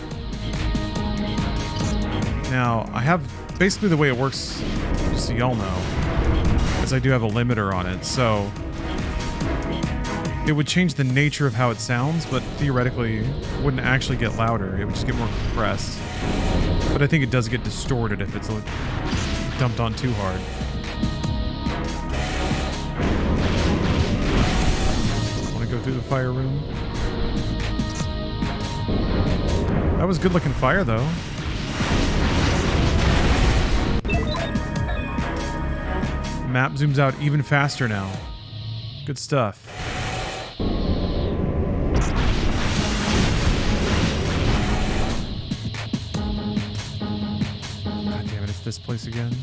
Now, I have basically the way it works, just so y'all know, is I do have a limiter on it, so it would change the nature of how it sounds, but theoretically it wouldn't actually get louder. It would just get more compressed. But I think it does get distorted if it's dumped on too hard. Want to go through the fire room? That was good looking fire though. Map zooms out even faster now. Good stuff. God damn it, it's this place again.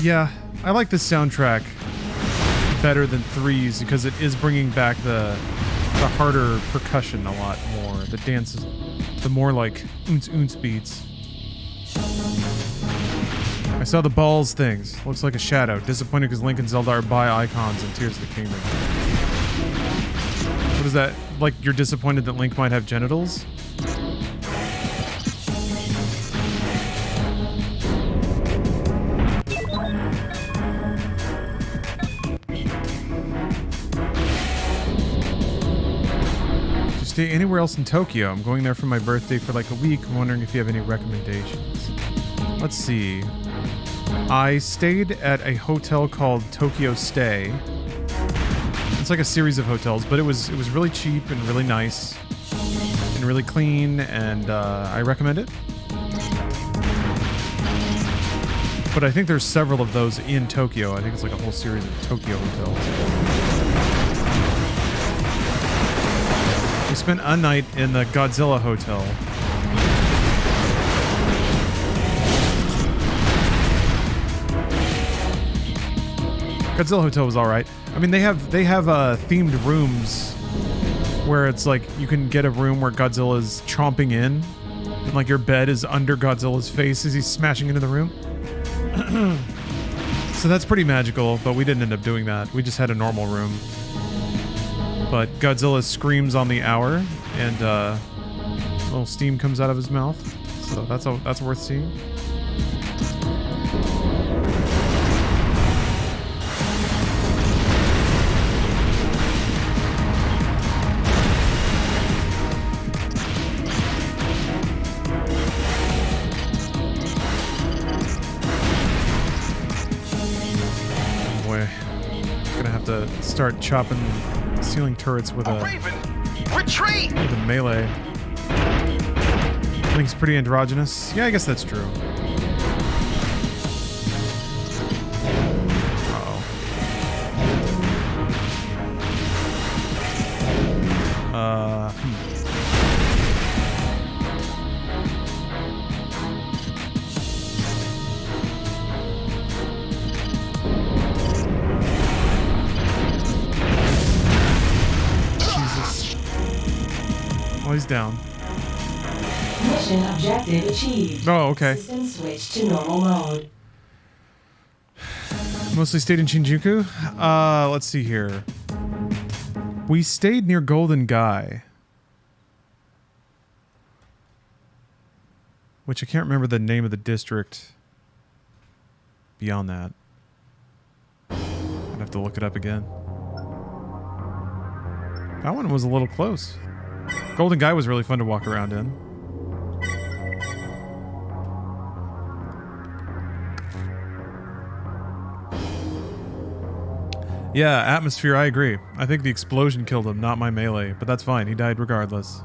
Yeah, I like this soundtrack better than 3's because it is bringing back the harder percussion a lot more. The dances, the more like oons beats. I saw the balls things. Looks like a shadow. Disappointed because Link and Zelda are bi icons in Tears of the Kingdom. What is that? Like you're disappointed that Link might have genitals? stay anywhere else in Tokyo? I'm going there for my birthday for like a week. I'm wondering if you have any recommendations. Let's see. I stayed at a hotel called Tokyo Stay. It's like a series of hotels, but it was really cheap and really nice and really clean, and I recommend it. But I think there's several of those in Tokyo. I think it's like a whole series of Tokyo hotels. We spent a night in the Godzilla Hotel. Godzilla Hotel was all right. I mean, they have themed rooms where it's like you can get a room where Godzilla's chomping in, and like your bed is under Godzilla's face as he's smashing into the room. So that's pretty magical, but we didn't end up doing that. We just had a normal room. But Godzilla screams on the hour, and a little steam comes out of his mouth. So that's worth seeing. To start chopping ceiling turrets with a retreat with a melee. I think it's pretty androgynous. Yeah, I guess that's true. He's down. Mission objective achieved. Oh, okay. System switch to normal mode. Mostly stayed in Shinjuku. Let's see here. We stayed near Golden Guy, which I can't remember the name of the district. Beyond that, I'd have to look it up again. That one was a little close. Golden Guy was really fun to walk around in. Yeah, atmosphere, I agree. I think the explosion killed him, not my melee, but that's fine. He died regardless.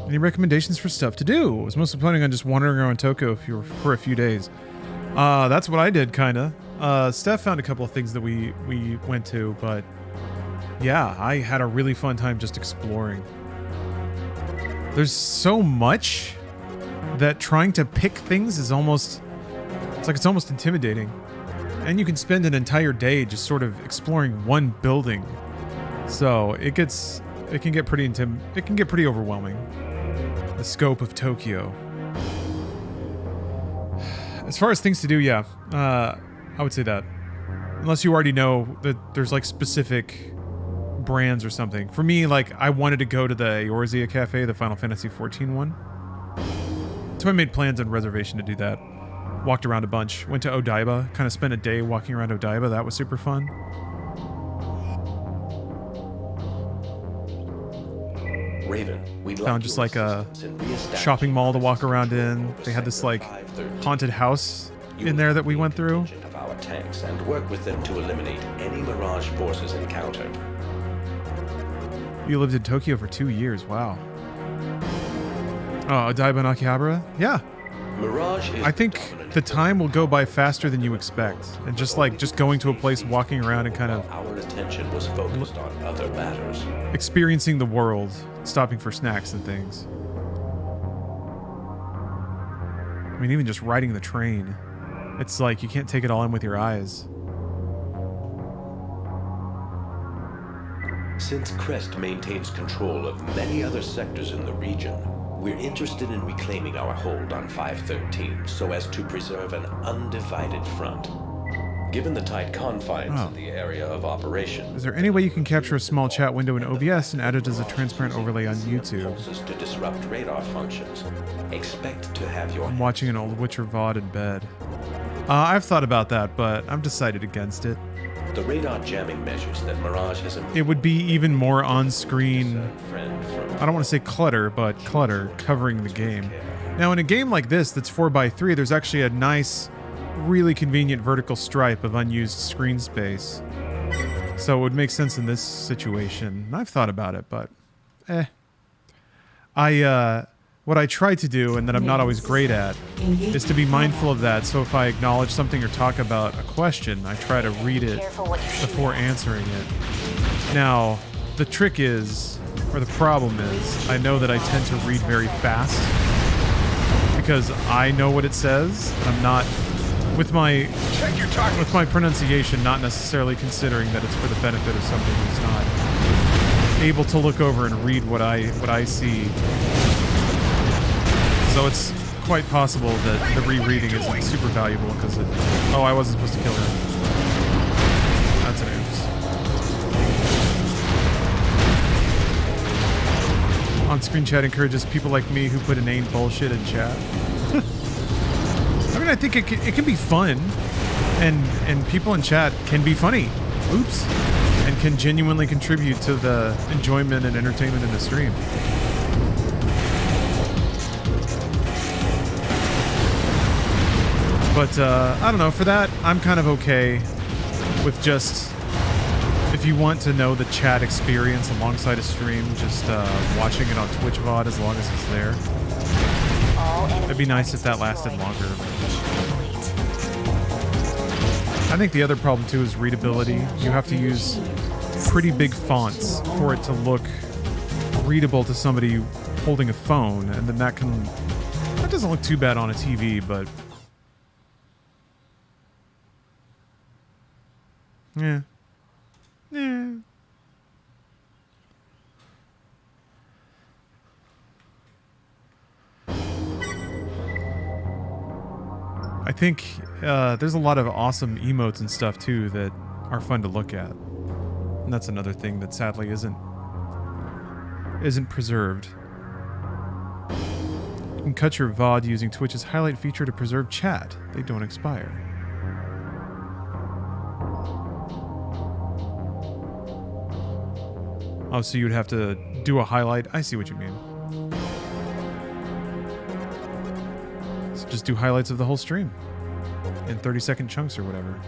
Any recommendations for stuff to do? I was mostly planning on just wandering around Tokyo for a few days. That's what I did, kinda. Steph found a couple of things that we went to, but yeah, I had a really fun time just exploring. There's so much that trying to pick things is almost intimidating. And you can spend an entire day just sort of exploring one building. So it can get pretty overwhelming. The scope of Tokyo. As far as things to do, yeah, I would say that. Unless you already know that there's like specific brands or something. For me, like, I wanted to go to the Eorzea Cafe, the Final Fantasy XIV one. So I made plans and reservation to do that. Walked around a bunch. Went to Odaiba. Kind of spent a day walking around Odaiba. That was super fun. Raven, found just like a shopping mall to walk around in. They had this like haunted house in there that we went through. Of our tanks and work with them to eliminate any Mirage forces encountered. You lived in Tokyo for 2 years. Wow. Oh, Odaiba and Akihabara? Yeah. Mirage is I think the time will go by faster than you expect. And just going to a place, walking around and kind of our attention was focused on other matters. Experiencing the world, stopping for snacks and things. I mean, even just riding the train. It's like you can't take it all in with your eyes. Since Crest maintains control of many other sectors in the region, we're interested in reclaiming our hold on 513 so as to preserve an undivided front. Given the tight confines of the area of operation, is there any way you can capture a small chat window in OBS and add it as a transparent overlay on YouTube? To disrupt radar functions. Expect to have your I'm watching an old Witcher VOD in bed. I've thought about that, but I've decided against it. The radar jamming measures that Mirage has it would be even more on-screen, I don't want to say clutter, but clutter covering the game. Now, in a game like this that's 4x3, there's actually a nice, really convenient vertical stripe of unused screen space. So it would make sense in this situation. I've thought about it, but what I try to do, and that I'm not always great at, is to be mindful of that. So if I acknowledge something or talk about a question, I try to read it before answering it. Now, the trick is, or the problem is, I know that I tend to read very fast because I know what it says. I'm not, with my pronunciation, not necessarily considering that it's for the benefit of somebody who's not able to look over and read what I see. So it's quite possible that the rereading isn't super valuable because it... Oh, I wasn't supposed to kill her. That's an oops. On-screen chat encourages people like me who put inane bullshit in chat. I mean, I think it can be fun, and people in chat can be funny. Oops. And can genuinely contribute to the enjoyment and entertainment in the stream. But, I don't know, for that, I'm kind of okay with just, if you want to know the chat experience alongside a stream, just watching it on Twitch VOD as long as it's there. It'd be nice if that lasted longer. I think the other problem, too, is readability. You have to use pretty big fonts for it to look readable to somebody holding a phone, and then that doesn't look too bad on a TV, but... Yeah. I think there's a lot of awesome emotes and stuff too that are fun to look at. And that's another thing that sadly isn't preserved. You can cut your VOD using Twitch's highlight feature to preserve chat. They don't expire. Oh, so you'd have to do a highlight? I see what you mean. So just do highlights of the whole stream in 30-second chunks or whatever.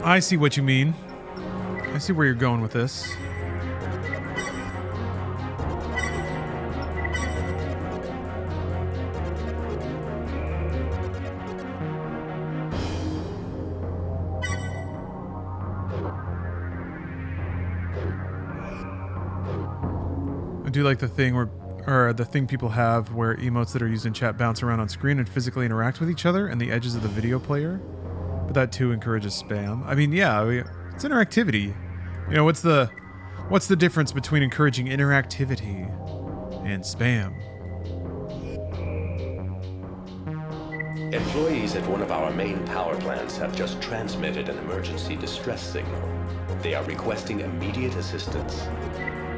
I see what you mean. I see where you're going with this. I do like the thing or the thing people have where emotes that are used in chat bounce around on screen and physically interact with each other and the edges of the video player. But that too encourages spam. I mean, yeah, it's interactivity. You know, what's the difference between encouraging interactivity and spam? Employees at one of our main power plants have just transmitted an emergency distress signal. They are requesting immediate assistance.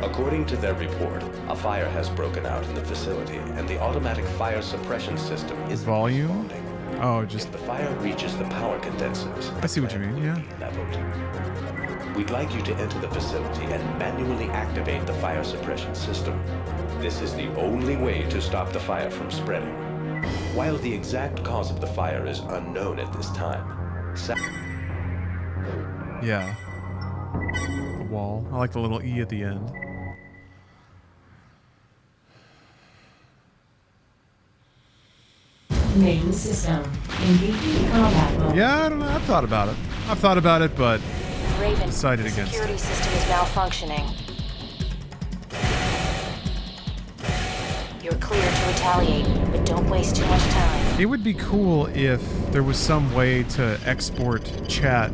According to their report, a fire has broken out in the facility, and the automatic fire suppression system is volume. responding. Oh, just if the fire reaches the power condensers, I see what you mean. Yeah. Leveled. We'd like you to enter the facility and manually activate the fire suppression system. This is the only way to stop the fire from spreading. While the exact cause of the fire is unknown at this time. Yeah. The wall. I like the little E at the end. Main system. Engaging combat mode. Yeah, I don't know. I've thought about it, but Raven, decided the against security it. system is malfunctioning. You're clear to retaliate, but don't waste too much time. It would be cool if there was some way to export chat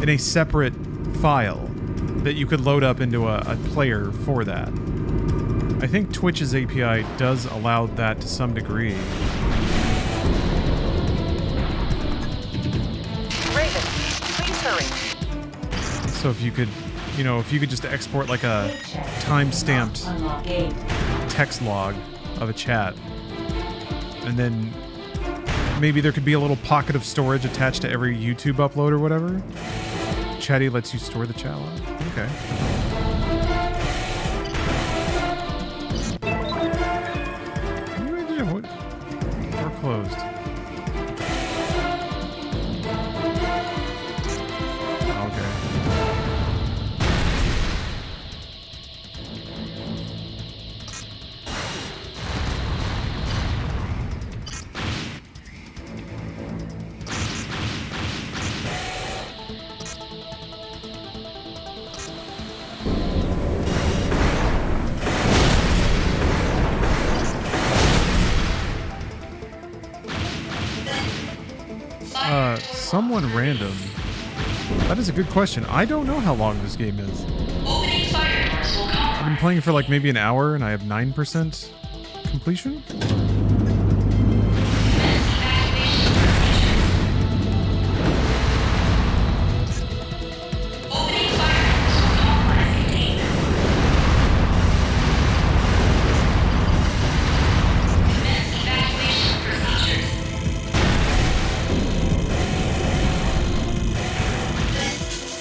in a separate file that you could load up into a player for that. I think Twitch's API does allow that to some degree. Raven, please hurry. So if you could, you know, if you could just export like a time-stamped text log of a chat. And then maybe there could be a little pocket of storage attached to every YouTube upload or whatever. Chatty lets you store the chat log. Okay. What? Door closed. Someone random. That is a good question. I don't know how long this game is. I've been playing for like maybe an hour and I have 9% completion.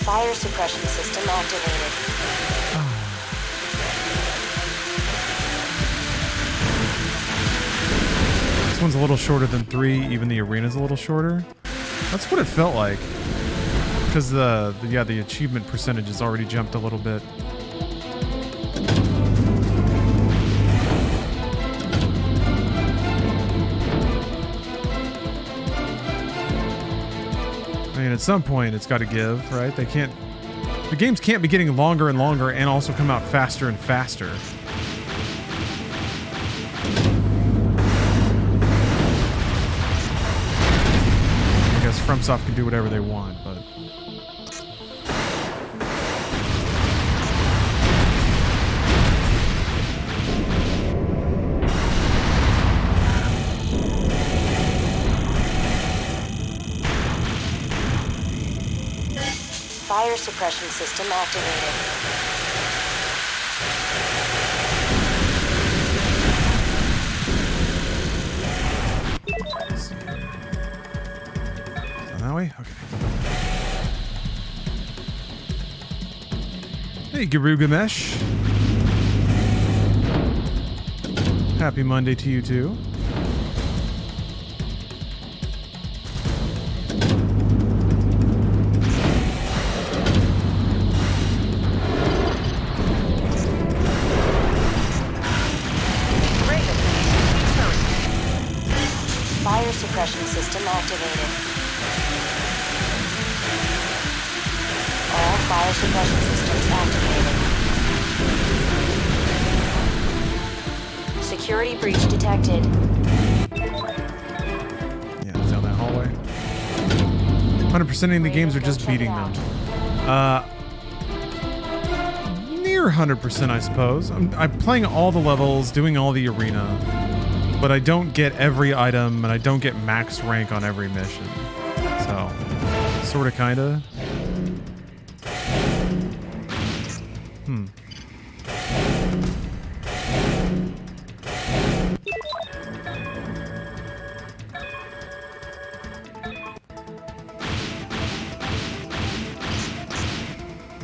Fire suppression system activated. This one's a little shorter than 3. Even the arena's a little shorter. That's what it felt like. Because the achievement percentage has already jumped a little bit. I mean, at some point, it's got to give, right? The games can't be getting longer and longer and also come out faster and faster. I guess FromSoft can do whatever they want, but... Fire suppression system activated. Let's see. Is that way? Okay. Hey, Garugamesh. Happy Monday to you too. Suppression system activated. All fire suppression systems activated. Security breach detected. Yeah, it's down that hallway. 100%ing the games or just beating them? Near 100%, I suppose. I'm playing all the levels, doing all the arena. But I don't get every item, and I don't get max rank on every mission. So, sorta, kinda.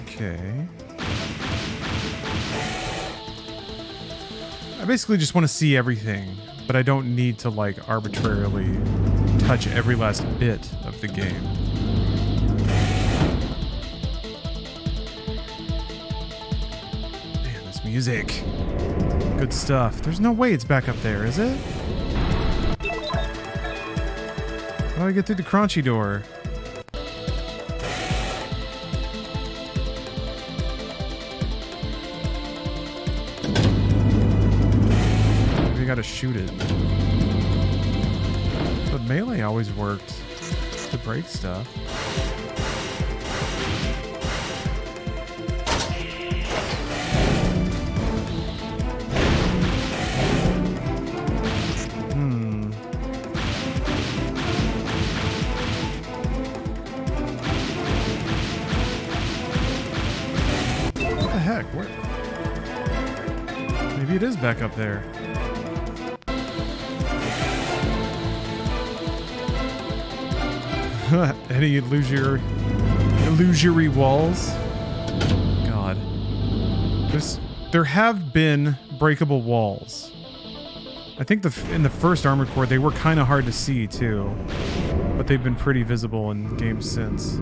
Okay. I basically just want to see everything. But I don't need to, like, arbitrarily touch every last bit of the game. Man, this music. Good stuff. There's no way it's back up there, is it? How do I get through the crunchy door? Gotta shoot it. But melee always worked to break stuff. What the heck? Where? Maybe it is back up there. Any illusory walls? God. There have been breakable walls. I think in the first Armored Core, they were kind of hard to see, too. But they've been pretty visible in games since.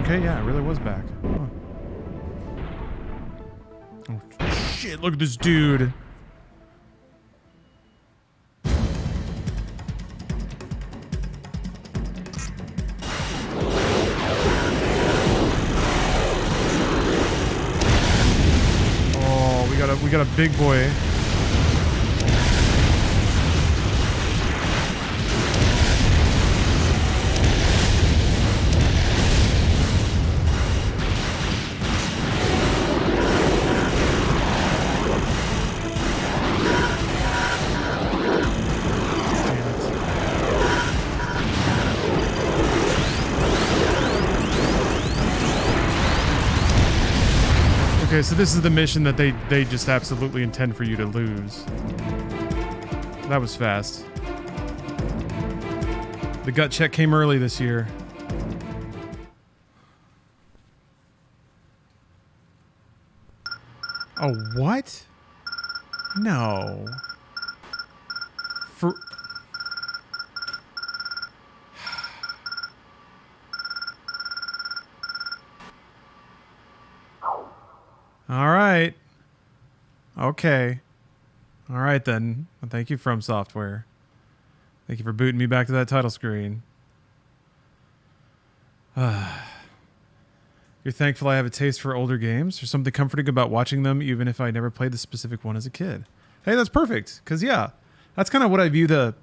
Okay, yeah, it really was back. Huh. Oh, shit, look at this dude. Oh, we got a big boy. Okay, so this is the mission that they just absolutely intend for you to lose. That was fast. The gut check came early this year. Oh, what? No. For... All right. Okay. All right, then. Well, thank you, From Software. Thank you for booting me back to that title screen. You're thankful I have a taste for older games? There's something comforting about watching them, even if I never played the specific one as a kid. Hey, that's perfect. Because, yeah, that's kind of what I view the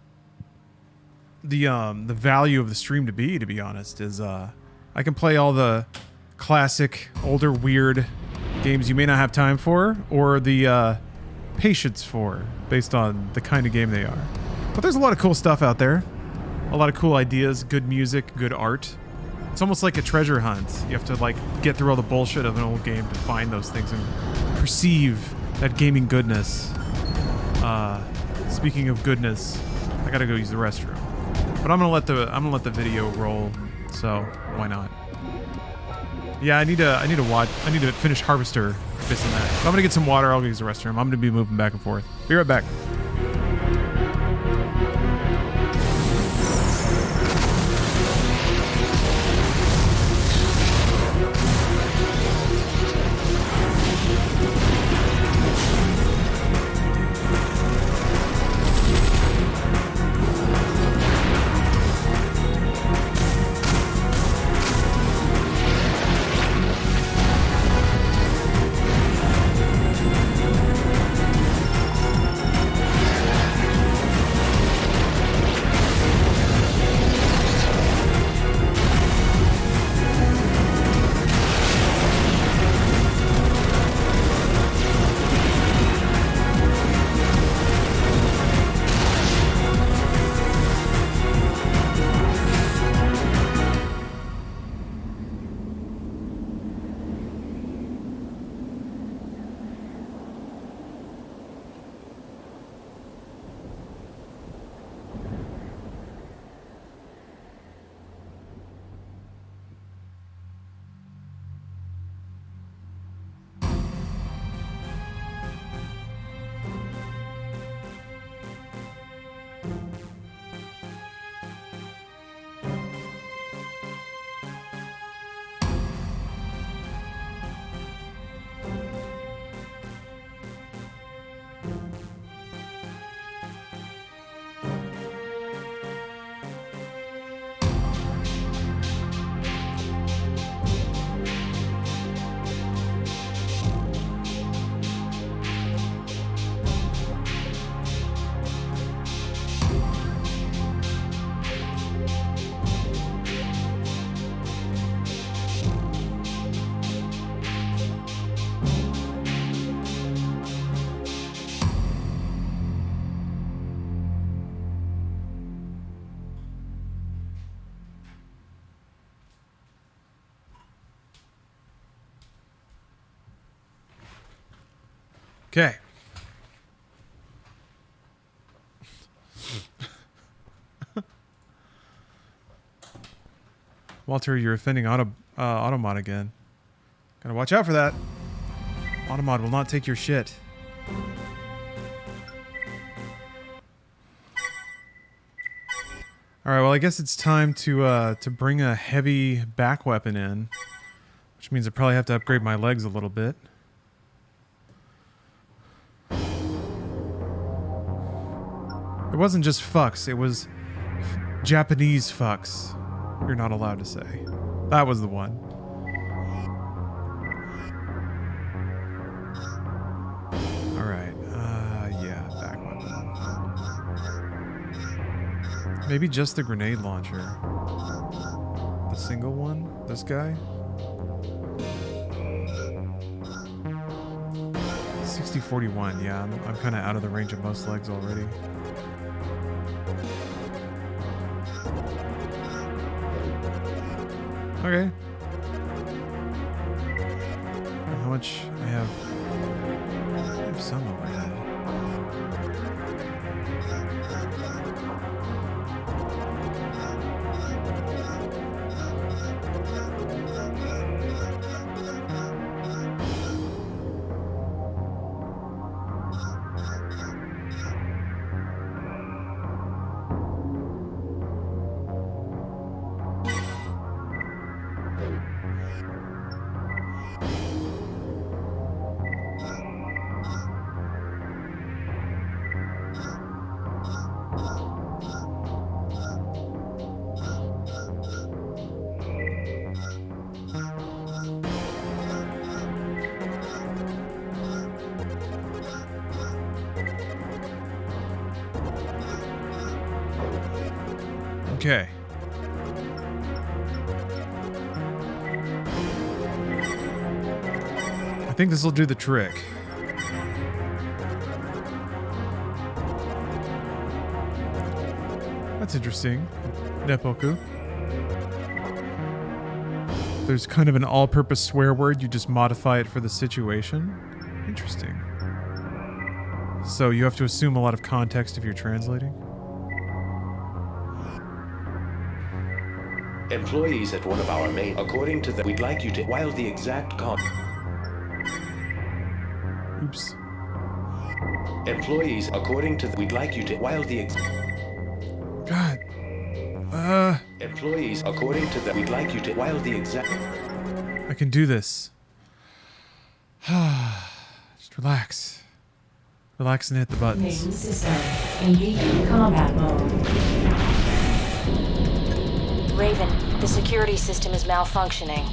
value of the stream to be honest, is I can play all the classic, older, weird games you may not have time for, or the patience for, based on the kind of game they are. But there's a lot of cool stuff out there. A lot of cool ideas, good music, good art. It's almost like a treasure hunt. You have to like get through all the bullshit of an old game to find those things and perceive that gaming goodness. Speaking of goodness, I gotta go use the restroom. But I'm gonna let the video roll, so why not? Yeah, I need to finish Harvester, this and that. So I'm gonna get some water, I'll go use the restroom. I'm gonna be moving back and forth. Be right back. Okay. Walter, you're offending Automod again. Gotta watch out for that. Automod will not take your shit. Alright, well I guess it's time to bring a heavy back weapon in. Which means I probably have to upgrade my legs a little bit. It wasn't just fucks, it was Japanese fucks. You're not allowed to say. That was the one. Alright, yeah, back weapon. Maybe just the grenade launcher. The single one? This guy? 60-41, yeah, I'm kind of out of the range of most legs already. Okay. How much I have some overhead. Okay. I think this will do the trick. That's interesting. Neppoku. There's kind of an all-purpose swear word, you just modify it for the situation. Interesting. So you have to assume a lot of context if you're translating? Employees at one of our main, according to the, we'd like you to, while the exact Oops. Employees, according to the, we'd like you to, while the God. Employees, according to the, we'd like you to, while the exact. I can do this. Just relax. Relax and hit the buttons. Main system. Engaging combat mode. Raven, the security system is malfunctioning.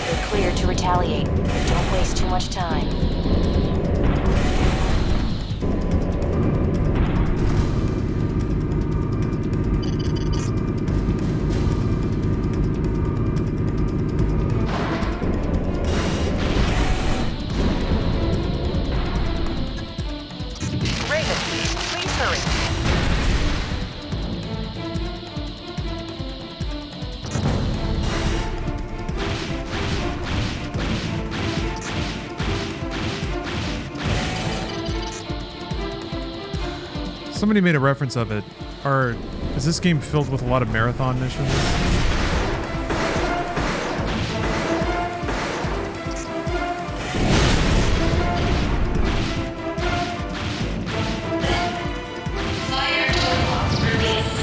You're clear to retaliate, but don't waste too much time. Raven, please hurry. Somebody made a reference of it. Is this game filled with a lot of marathon missions? Fire toolbox release.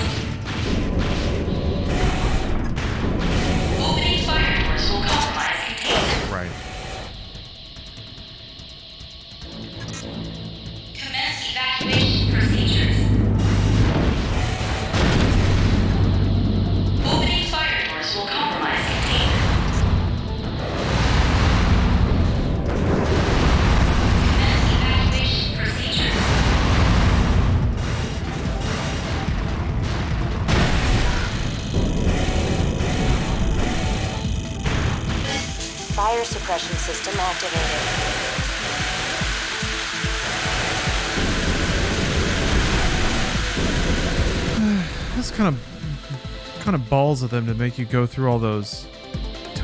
Opening fire doors will compromise containment. Right. Commence evacuation procedures. Opening fire doors will compromise containment. Commence evacuation procedures. Fire suppression system activated. That's kind of balls of them to make you go through all those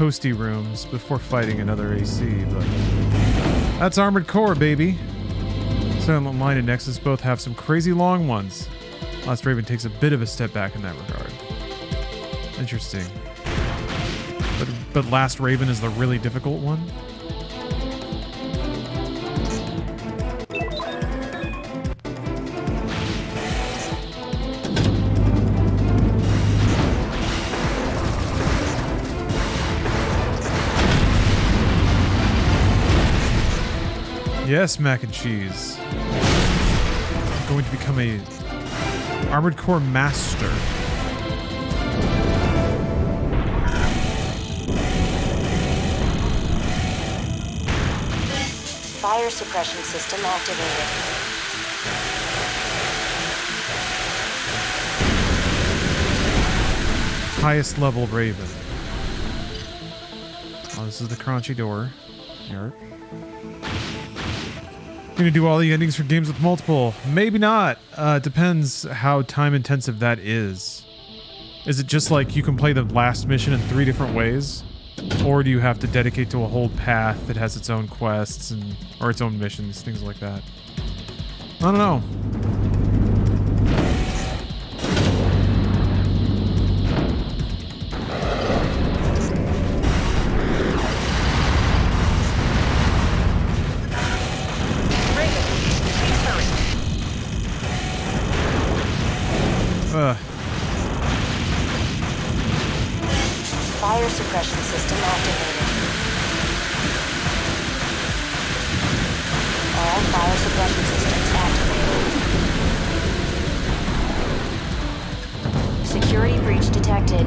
toasty rooms before fighting another AC, but that's Armored Core, baby. Silent Line and Nexus both have some crazy long ones. Last Raven takes a bit of a step back in that regard. Interesting. But Last Raven is the really difficult one? Yes, mac and cheese. I'm going to become a Armored Core Master. Fire suppression system activated. Highest level Raven. Oh, this is the crunchy door. Yarp. Gonna do all the endings for games with multiple? Maybe not. Depends how time intensive that is. Is it just like you can play the last mission in 3 different ways? Or do you have to dedicate to a whole path that has its own quests and or its own missions, things like that? I don't know. Fire suppression system activated. All fire suppression systems activated. Security breach detected.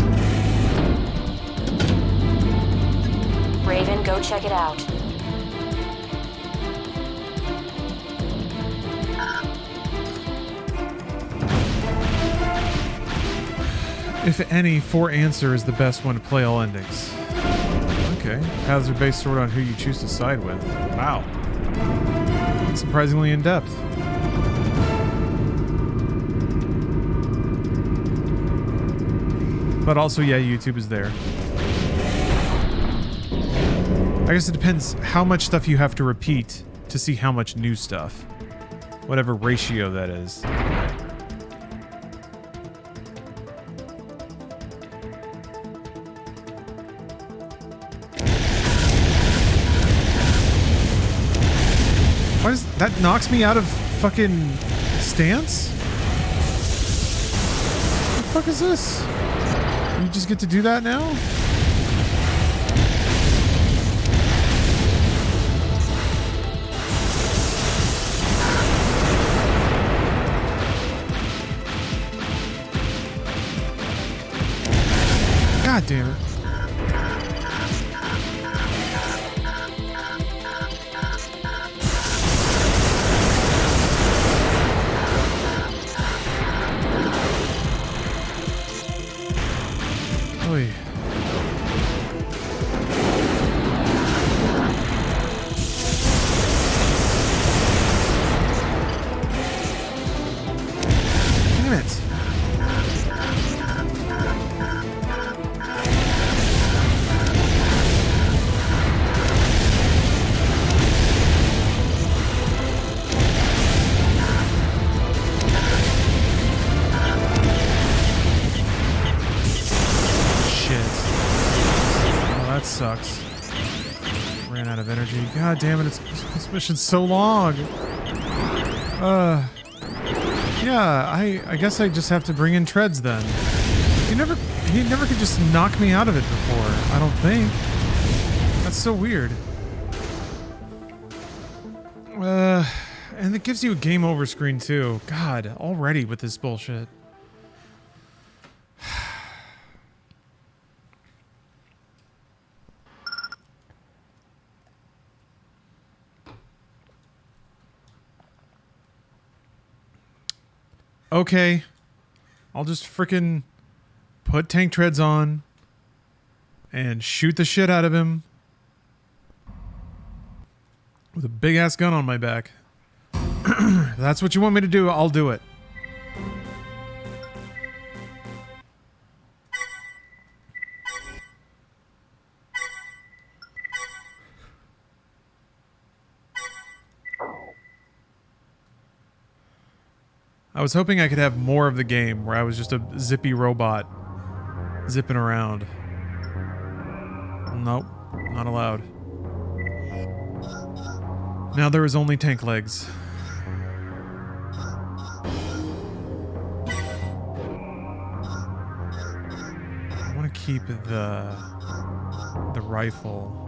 Raven, go check it out. If any, 4 Answer is the best one to play all endings. Okay. Paths are based sort of on who you choose to side with. Wow. Surprisingly in depth. But also, yeah, YouTube is there. I guess it depends how much stuff you have to repeat to see how much new stuff. Whatever ratio that is. Why does that knocks me out of fucking stance? What the fuck is this? You just get to do that now? God damn it. Oy. Damn it. Sucks. Ran out of energy. God damn it, this mission's so long. Yeah, I guess I just have to bring in treads then. He never could just knock me out of it before, I don't think. That's so weird. And it gives you a game over screen too. God, already with this bullshit. Okay, I'll just frickin' put tank treads on and shoot the shit out of him with a big ass gun on my back. If that's what you want me to do, I'll do it. I was hoping I could have more of the game where I was just a zippy robot zipping around. Nope, not allowed. Now there is only tank legs. I want to keep the rifle.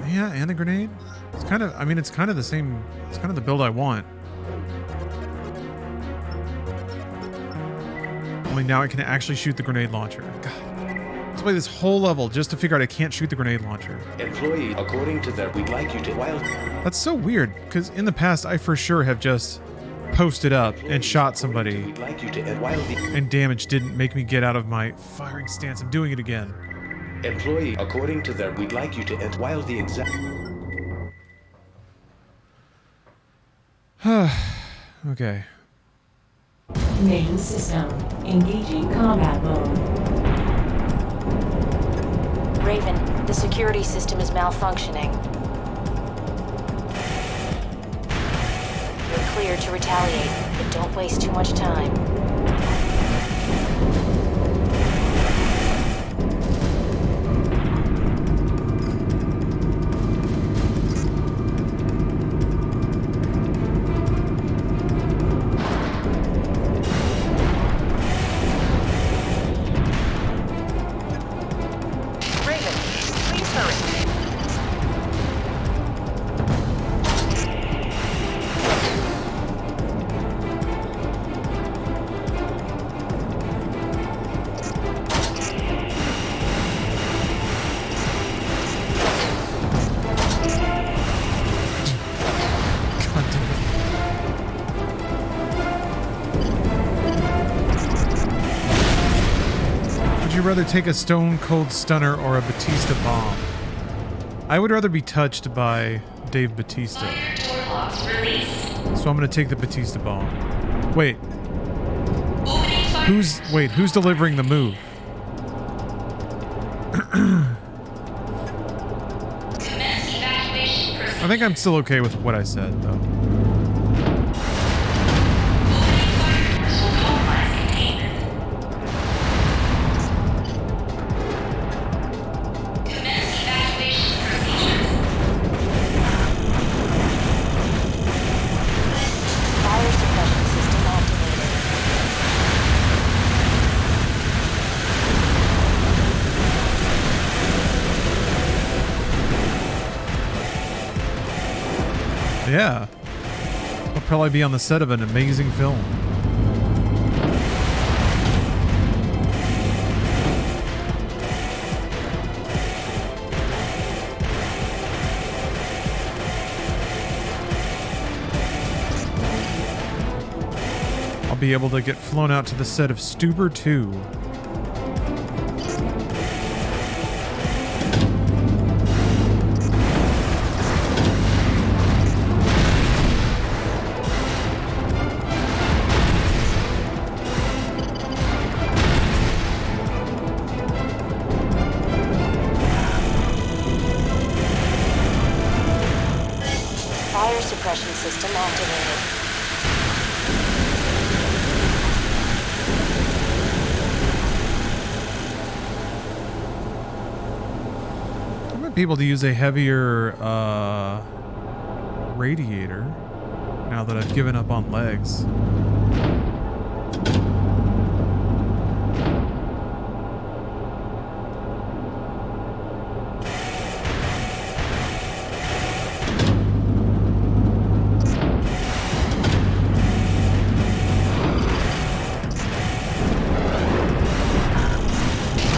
Yeah, and the grenade. It's kind of, I mean, it's kind of the same, it's kind of the build I want. Only now I can actually shoot the grenade launcher. God. Let's play this whole level just to figure out I can't shoot the grenade launcher. Employee, according to their, we'd like you to wild. That's so weird, because in the past I for sure have just posted up and shot somebody, We'd like you to wild. and damage didn't make me get out of my firing stance. I'm doing it again. Employee, according to their, we'd like you to wild the exact. Okay. Main system. Engaging combat mode. Raven, the security system is malfunctioning. You're cleared to retaliate, but don't waste too much time. Raven, please hurry. God damn it. Would you rather take a stone cold stunner or a Batista bomb? I would rather be touched by Dave Batista. Door locks release. So I'm gonna take the Batista bomb. Wait, Opening fire. who's delivering the move? Commence evacuation procedure. I think I'm still okay with what I said, though. Opening fire doors will compromise containment. Commence evacuation procedures. Fire suppression system activated. Yeah. I'll probably be on the set of an amazing film. I'll be able to get flown out to the set of Stuber 2. Fire suppression system activated. I might be able to use a heavier radiator now that I've given up on legs.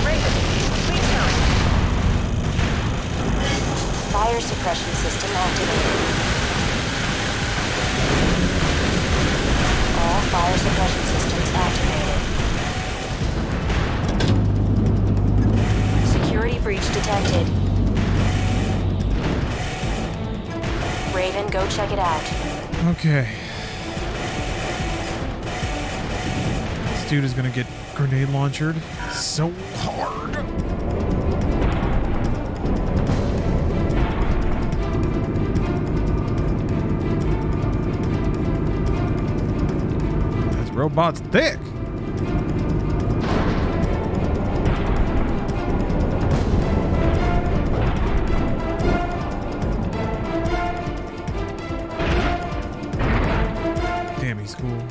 Raven, please hurry. Fire suppression system activated. All fire suppression systems activated. Security breach detected. Raven, go check it out. Okay. This dude is gonna get grenade launchered so hard. This robot's thick. Damn, he's cool.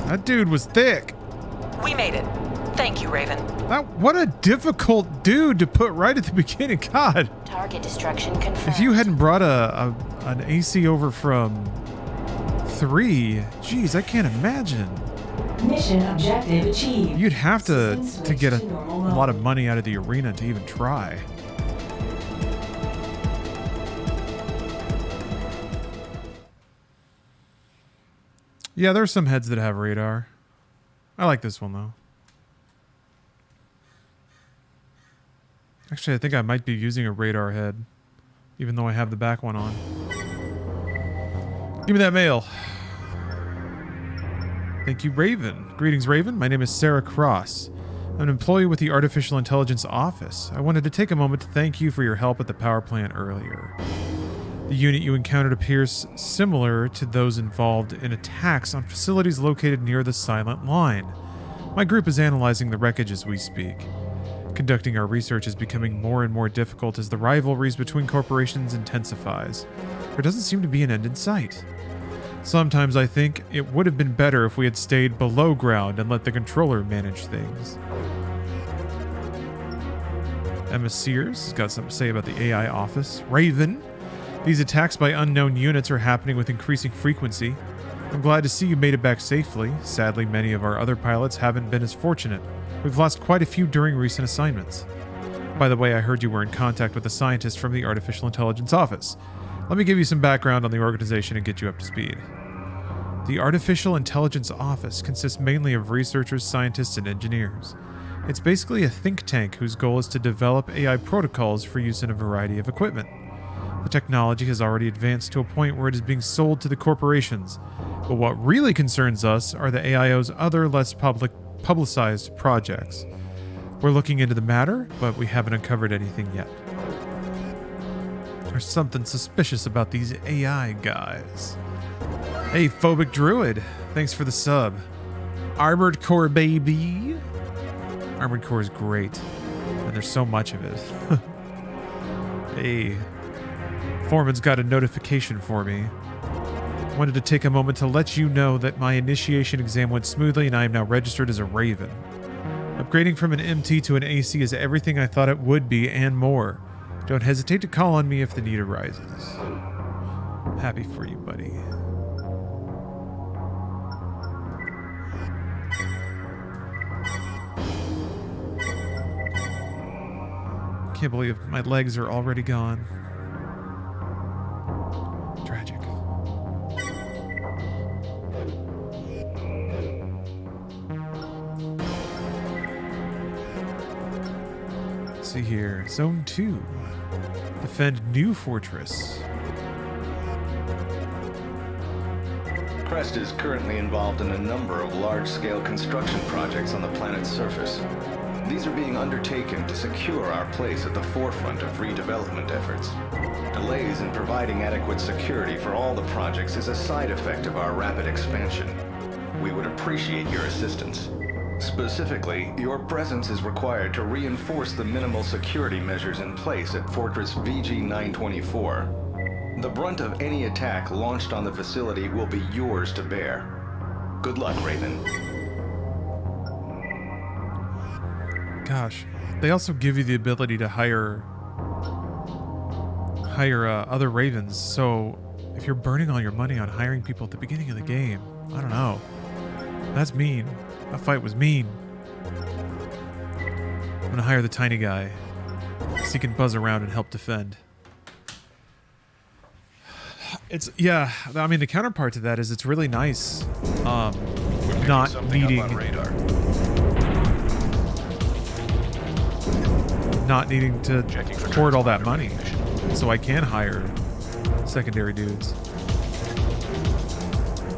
That dude was thick. We made it. Thank you, Raven. What a difficult dude to put right at the beginning. God. Target destruction confirmed. If you hadn't brought an AC over from 3, geez, I can't imagine. Mission objective achieved. You'd have to System get a switch to normal lot of mode. money out of the arena to even try. Yeah, there's some heads that have radar. I like this one, though. Actually, I think I might be using a radar head, even though I have the back one on. Give me that mail. Thank you, Raven. Greetings, Raven. My name is Sarah Cross. I'm an employee with the Artificial Intelligence Office. I wanted to take a moment to thank you for your help at the power plant earlier. The unit you encountered appears similar to those involved in attacks on facilities located near the Silent Line. My group is analyzing the wreckage as we speak. Conducting our research is becoming more and more difficult as the rivalries between corporations intensifies. There doesn't seem to be an end in sight. Sometimes I think it would have been better if we had stayed below ground and let the controller manage things. Emma Sears has got something to say about the AI office. Raven, these attacks by unknown units are happening with increasing frequency. I'm glad to see you made it back safely. Sadly, many of our other pilots haven't been as fortunate. We've lost quite a few during recent assignments. By the way, I heard you were in contact with a scientist from the Artificial Intelligence Office. Let me give you some background on the organization and get you up to speed. The Artificial Intelligence Office consists mainly of researchers, scientists, and engineers. It's basically a think tank whose goal is to develop AI protocols for use in a variety of equipment. The technology has already advanced to a point where it is being sold to the corporations, but what really concerns us are the AIO's other less publicized projects. We're looking into the matter, but we haven't uncovered anything yet. There's something suspicious about these AI guys. Hey, Phobic Druid, thanks for the sub. Armored Core, baby. Armored Core is great, and there's so much of it. Hey, Foreman's got a notification for me. Wanted to take a moment to let you know that my initiation exam went smoothly and I am now registered as a Raven. Upgrading from an MT to an AC is everything I thought it would be and more. Don't hesitate to call on me if the need arises. Happy for you, buddy. Can't believe my legs are already gone. Tragic. Let's see here. Zone 2. Defend new fortress. Crest is currently involved in a number of large-scale construction projects on the planet's surface. These are being undertaken to secure our place at the forefront of redevelopment efforts. Delays in providing adequate security for all the projects is a side effect of our rapid expansion. We would appreciate your assistance. Specifically, your presence is required to reinforce the minimal security measures in place at Fortress VG-924. The brunt of any attack launched on the facility will be yours to bear. Good luck, Raven. Gosh, they also give you the ability to hire other Ravens. So if you're burning all your money on hiring people at the beginning of the game, I don't know. That's mean. That fight was mean. I'm gonna hire the tiny guy so he can buzz around and help defend. It's I mean, the counterpart to that is it's really nice. Not needing to hoard all that money, so I can hire secondary dudes.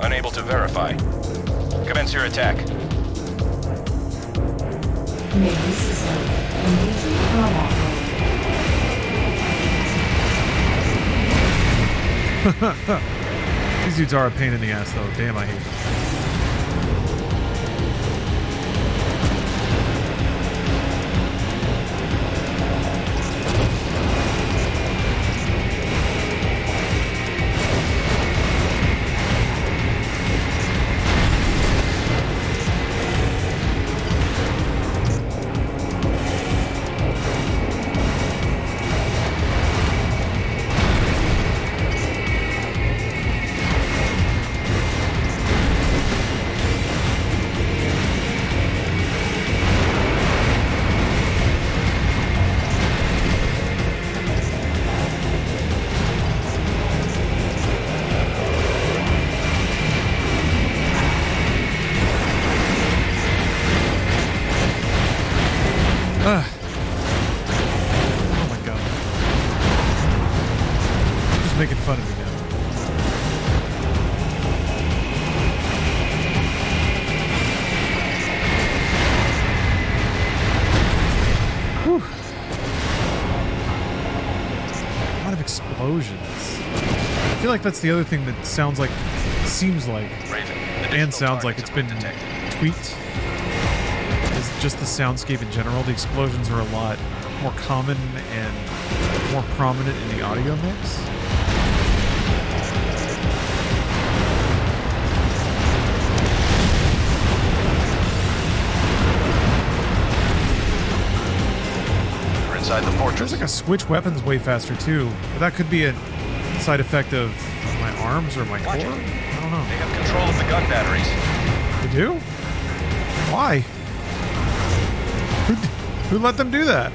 Unable to verify. Commence your attack. Main system completely offline. These dudes are a pain in the ass, though. Damn, I hate them. Making fun of me now. Whew. A lot of explosions. I feel like that's the other thing that sounds like, seems like, and sounds like it's been tweaked. Is just the soundscape in general. The explosions are a lot more common and more prominent in the audio mix. Inside the fortress. Feels like I switch weapons way faster too, but that could be a side effect of my arms or my core. I don't know. They have control of the gun batteries. They do? Why? Who let them do that?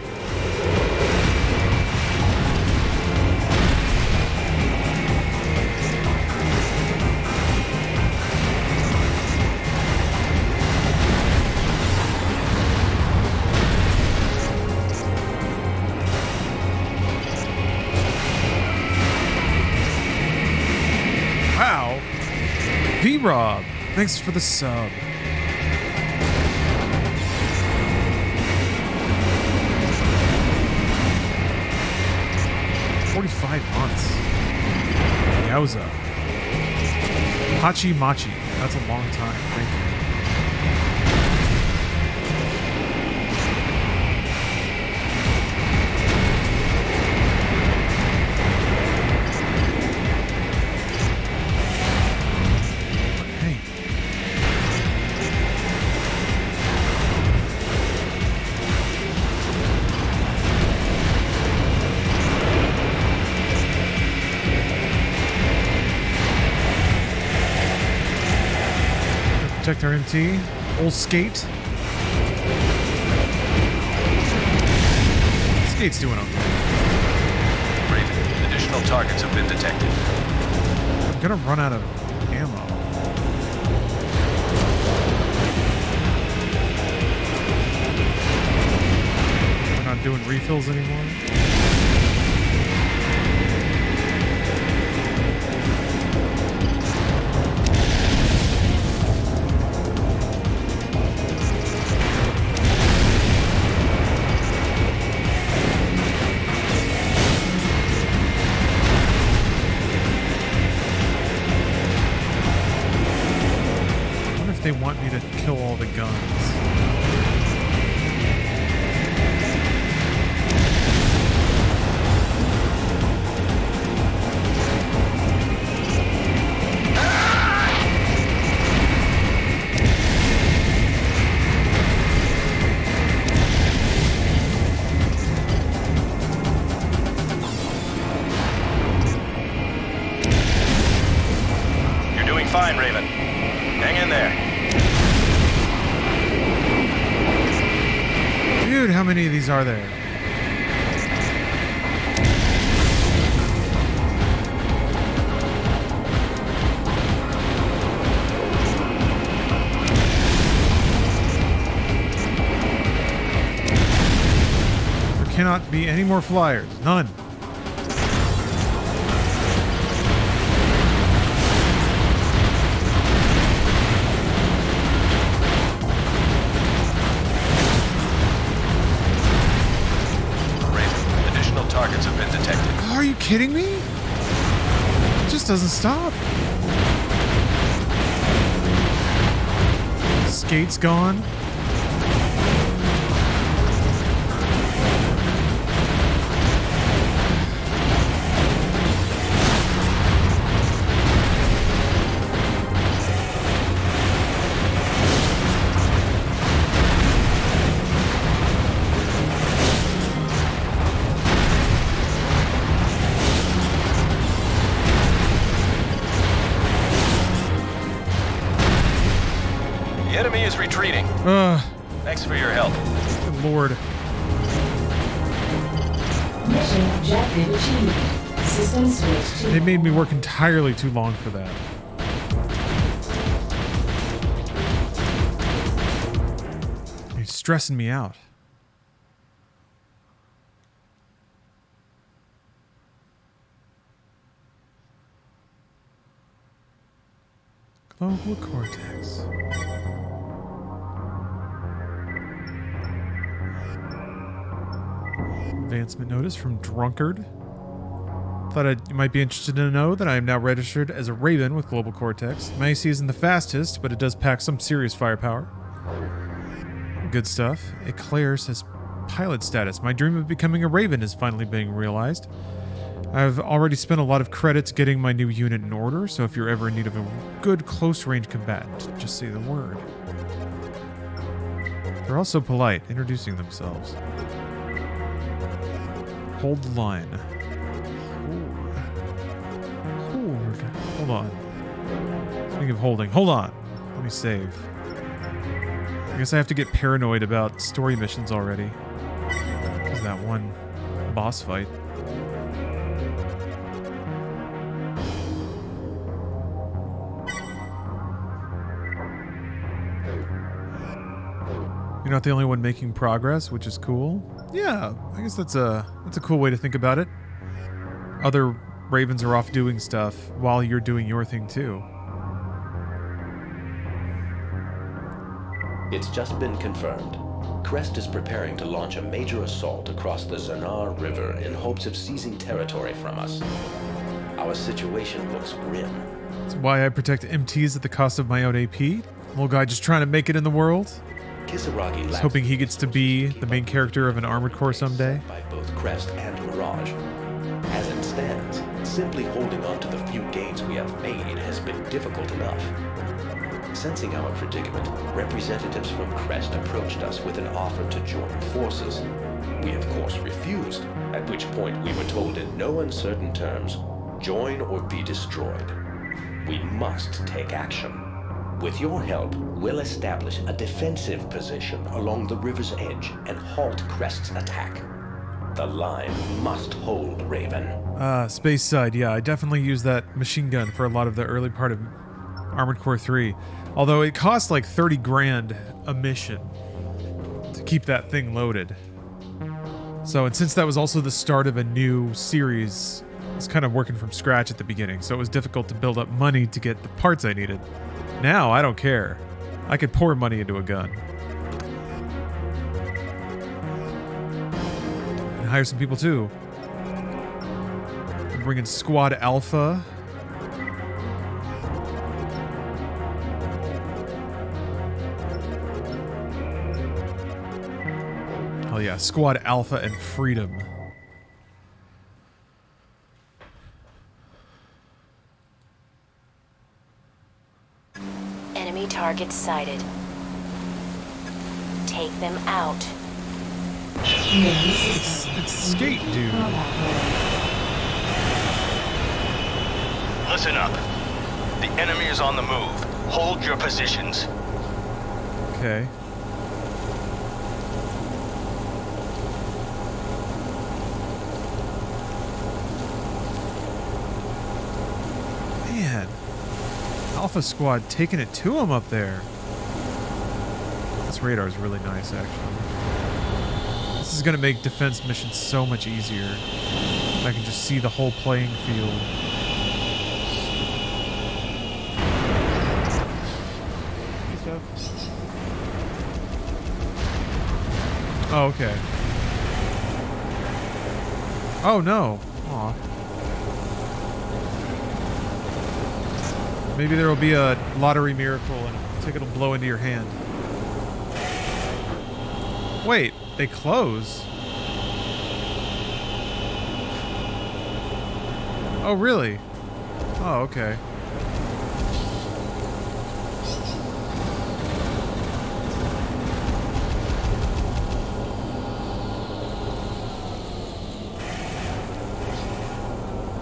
V-Rob, thanks for the sub. $45 months. Yowza. Hachi Machi. That's a long time. Thank you. Protect our MT. Old Skate. Skate's doing okay. Raven, additional targets have been detected. I'm gonna run out of ammo. We're not doing refills anymore. They want me to kill all the guns. You're doing fine, Raven. Hang in there. Dude, how many of these are there? cannot be any more flyers. None. Raven, additional targets have been detected. Are you kidding me? It just doesn't stop. Skate's gone. The enemy is retreating. Thanks for your help. Good lord. Mission objective achieved. System switch to They made me work entirely too long for that. You're stressing me out. Global cortex. Advancement notice from Drunkard. Thought you might be interested to know that I am now registered as a Raven with Global Cortex. My AC isn't the fastest, but it does pack some serious firepower. Good stuff. Eclair says pilot status. My dream of becoming a Raven is finally being realized. I've already spent a lot of credits getting my new unit in order, so if you're ever in need of a good close-range combatant, just say the word. They're also polite, introducing themselves. Hold the line. Hold. Hold on. Speaking of holding, hold on. Let me save. I guess I have to get paranoid about story missions already. There's that one boss fight. You're not the only one making progress, which is cool. Yeah, I guess that's a cool way to think about it. Other Ravens are off doing stuff while you're doing your thing too. It's just been confirmed. Crest is preparing to launch a major assault across the Zanar River in hopes of seizing territory from us. Our situation looks grim. That's why I protect MTs at the cost of my own AP. Little guy just trying to make it in the world. Kisaragi Just hoping he gets to be the main character of an Armored Core someday. By both Crest and Mirage. As it stands, simply holding on to the few gains we have made has been difficult enough. Sensing our predicament, representatives from Crest approached us with an offer to join forces. We of course refused, at which point we were told in no uncertain terms, join or be destroyed. We must take action. With your help, we'll establish a defensive position along the river's edge and halt Crest's attack. The line must hold, Raven. Space side, yeah, I definitely used that machine gun for a lot of the early part of Armored Core 3. Although it costs like 30 grand a mission to keep that thing loaded. So, and since that was also the start of a new series, I was kind of working from scratch at the beginning, so it was difficult to build up money to get the parts I needed. Now, I don't care. I could pour money into a gun. And hire some people too. I'm bringing Squad Alpha. Oh yeah, Squad Alpha and Freedom. Enemy targets sighted. Take them out. It's Skate, dude. Listen up. The enemy is on the move. Hold your positions. Okay. Man. Alpha Squad taking it to him up there. This radar is really nice, actually. This is going to make defense missions so much easier. I can just see the whole playing field. Oh, okay. Oh, no. Aw. Maybe there will be a lottery miracle and a ticket will blow into your hand. Wait, they close? Oh, really? Oh, okay.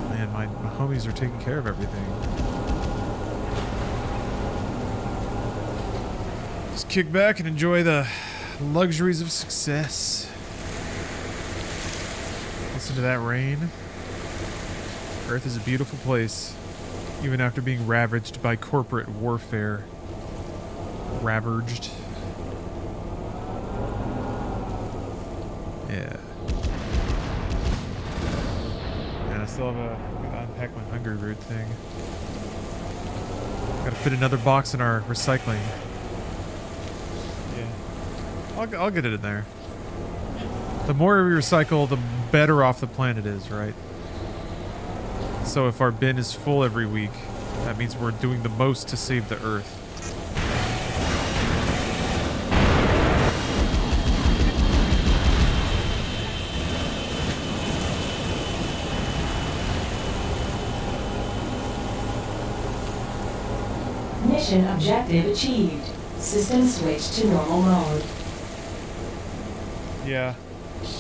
Man, my homies are taking care of everything. Just kick back and enjoy the luxuries of success. Listen to that rain. Earth is a beautiful place, even after being ravaged by corporate warfare. Ravaged. Yeah. And I still have to unpack my hungry root thing. Gotta fit another box in our recycling. Yeah. I'll get it in there. The more we recycle, the better off the planet is, right? So if our bin is full every week, that means we're doing the most to save the Earth. Mission objective achieved. System switch to normal mode. Yeah.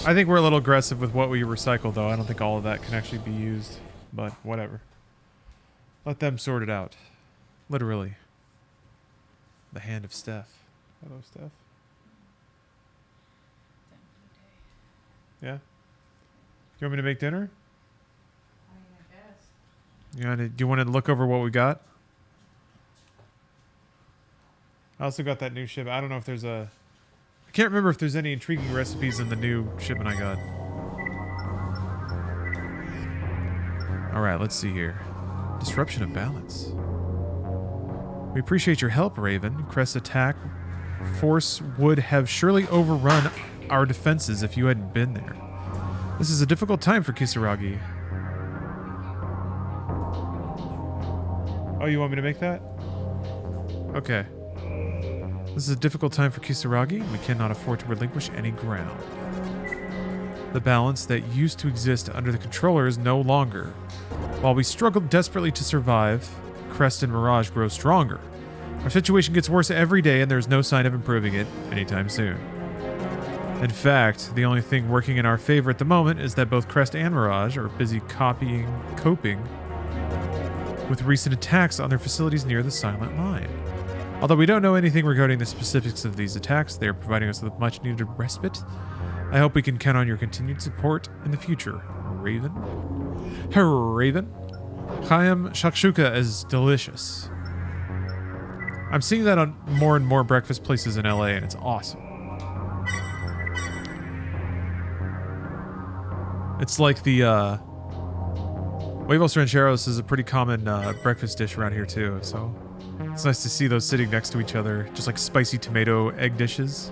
I think we're a little aggressive with what we recycle, though. I don't think all of that can actually be used. But whatever. Let them sort it out. Literally. The hand of Steph. Hello, Steph. Yeah? You want me to make dinner? I guess. Do you want to look over what we got? I also got that new ship. I don't know if there's a... I can't remember if there's any intriguing recipes in the new shipment I got. Alright, let's see here. Disruption of balance. We appreciate your help, Raven. Crest's attack force would have surely overrun our defenses if you hadn't been there. This is a difficult time for Kisaragi. Oh, you want me to make that? Okay. This is a difficult time for Kisaragi. We cannot afford to relinquish any ground. The balance that used to exist under the controller is no longer. While we struggle desperately to survive, Crest and Mirage grow stronger. Our situation gets worse every day and there's no sign of improving it anytime soon. In fact, the only thing working in our favor at the moment is that both Crest and Mirage are busy coping with recent attacks on their facilities near the Silent Line. Although we don't know anything regarding the specifics of these attacks, they are providing us with much needed respite. I hope we can count on your continued support in the future, Raven. Raven. Chaim shakshuka is delicious. I'm seeing that on more and more breakfast places in LA, and it's awesome. It's like the huevos rancheros is a pretty common breakfast dish around here too, so it's nice to see those sitting next to each other, just like spicy tomato egg dishes.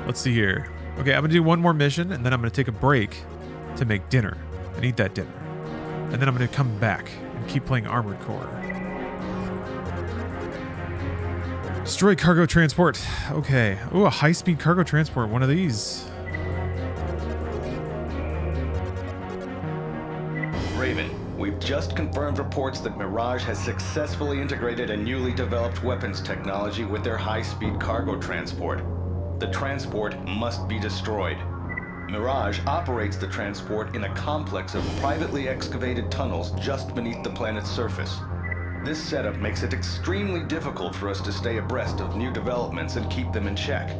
Let's see here. Okay, I'm gonna do one more mission, and then I'm gonna take a break to make dinner and eat that dinner. And then I'm gonna come back and keep playing Armored Core. Destroy cargo transport. Okay. Ooh, a high-speed cargo transport. One of these. Raven, we've just confirmed reports that Mirage has successfully integrated a newly developed weapons technology with their high-speed cargo transport. The transport must be destroyed. Mirage operates the transport in a complex of privately excavated tunnels just beneath the planet's surface. This setup makes it extremely difficult for us to stay abreast of new developments and keep them in check.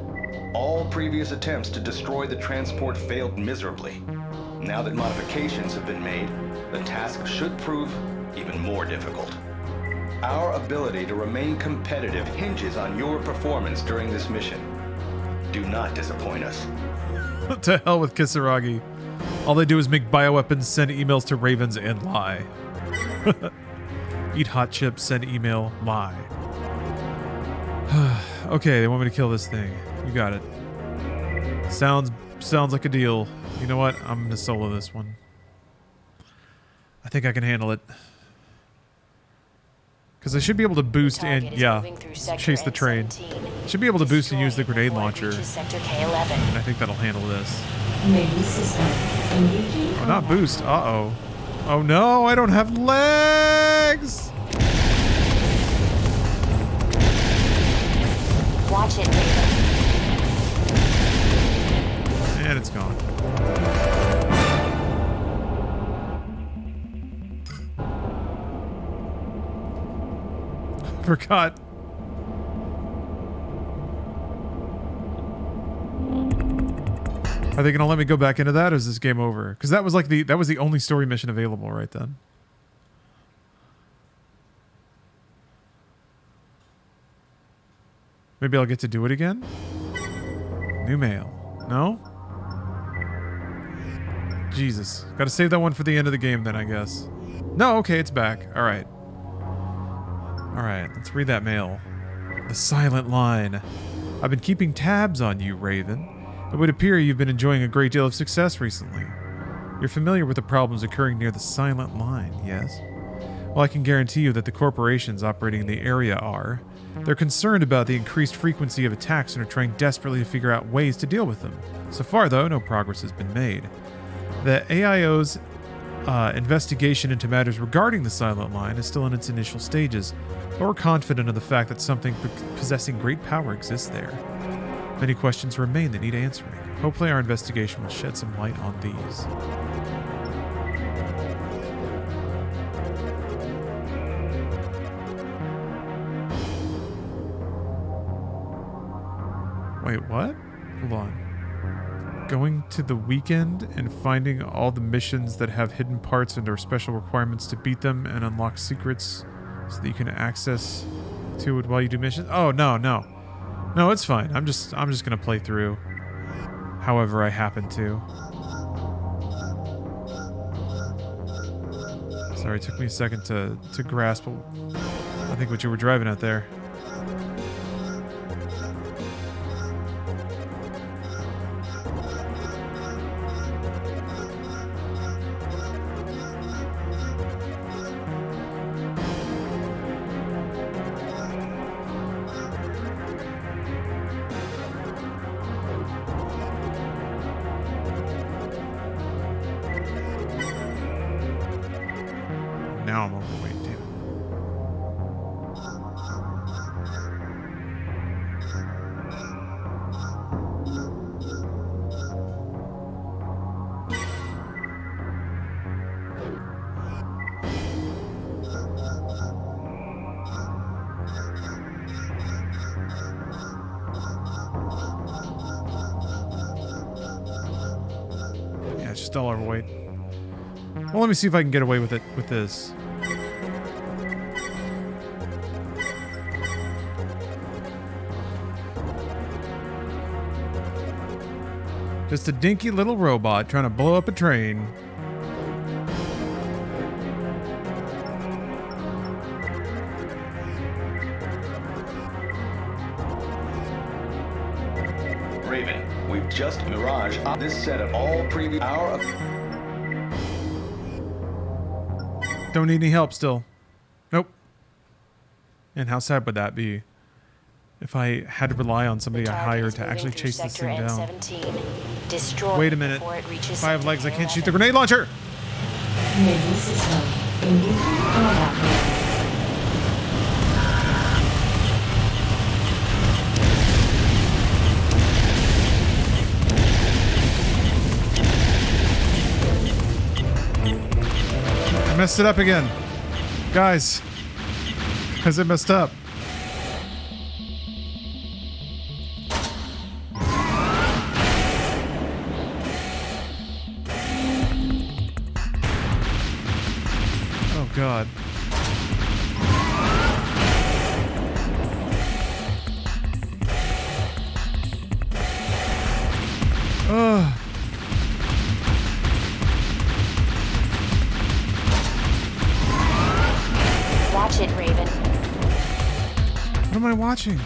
All previous attempts to destroy the transport failed miserably. Now that modifications have been made, the task should prove even more difficult. Our ability to remain competitive hinges on your performance during this mission. Do not disappoint us. To hell with Kisaragi. All they do is make bioweapons, send emails to ravens, and lie. Eat hot chips, send email, lie. Okay, they want me to kill this thing. You got it. Sounds like a deal. You know what? I'm gonna solo this one. I think I can handle it. Because I should be able to boost and, yeah, chase the train. Should be able to boost and use the grenade launcher. And I think that'll handle this. Oh, not boost. Uh-oh. Oh no, I don't have legs! Watch it, Raven. And it's gone. Forgot. Are they gonna let me go back into that, or is this game over? Because that was like that was the only story mission available right then. Maybe I'll get to do it again? New mail. No? Jesus. Gotta save that one for the end of the game then, I guess. No, okay, it's back. Alright. Alright, let's read that mail. The silent line. I've been keeping tabs on you, Raven. It would appear you've been enjoying a great deal of success recently. You're familiar with the problems occurring near the silent line, yes? Well, I can guarantee you that the corporations operating in the area are. They're concerned about the increased frequency of attacks and are trying desperately to figure out ways to deal with them. So far, though, no progress has been made. The AIO's investigation into matters regarding the silent line is still in its initial stages, but we're confident of the fact that something possessing great power exists there. Many questions remain that need answering. Hopefully our investigation will shed some light on these. Wait, what? Hold on. Going to the weekend and finding all the missions that have hidden parts and or special requirements to beat them and unlock secrets so that you can access to it while you do missions? Oh, no. No, it's fine. I'm just gonna play through however I happen to. Sorry, it took me a second to grasp I think what you were driving at there. Now I'm overweight, damn it. Yeah, it's just all overweight. Well, let me see if I can get away with it with this. Just a dinky little robot trying to blow up a train. Raven, we've just Mirage on this set of all previous hour. Don't need any help still. Nope. And how sad would that be if I had to rely on somebody I hired to actually chase this thing down? Wait a minute. If I have legs, I can't shoot the grenade launcher! I messed it up again. Guys. Guys, I messed up. Oh, God. Ugh. Watch it, Raven. What am I watching?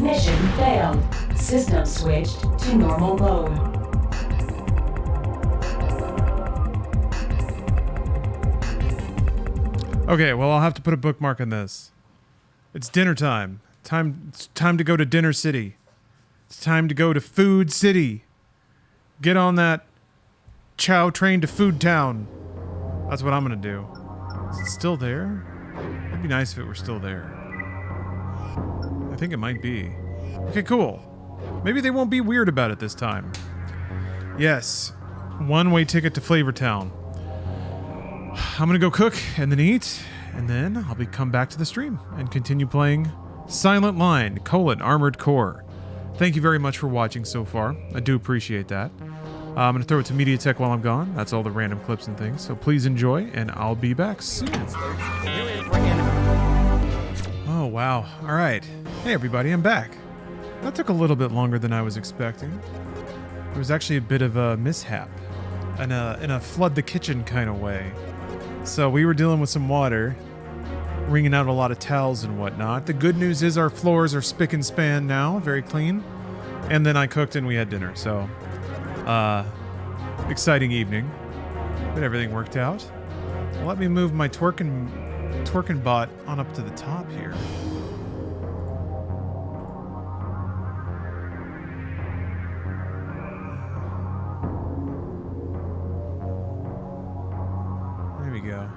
Mission failed. System switched to normal mode. Okay, well, I'll have to put a bookmark on this. It's dinner time. It's time to go to Dinner City. It's time to go to Food City. Get on that chow train to Food Town. That's what I'm gonna do. Is it still there? It'd be nice if it were still there. I think it might be. Okay, cool. Maybe they won't be weird about it this time. Yes. One-way ticket to Flavortown. I'm gonna go cook and then eat, and then I'll come back to the stream and continue playing Silent Line: Armored Core. Thank you very much for watching so far. I do appreciate that. I'm gonna throw it to MediaTek while I'm gone. That's all the random clips and things. So please enjoy, and I'll be back soon. Oh wow! All right. Hey everybody, I'm back. That took a little bit longer than I was expecting. There was actually a bit of a mishap, in a flood the kitchen kind of way. So we were dealing with some water, wringing out a lot of towels and whatnot. The good news is our floors are spick and span now, very clean. And then I cooked and we had dinner. So, exciting evening, but everything worked out. Well, let me move my twerking bot on up to the top here. There we go.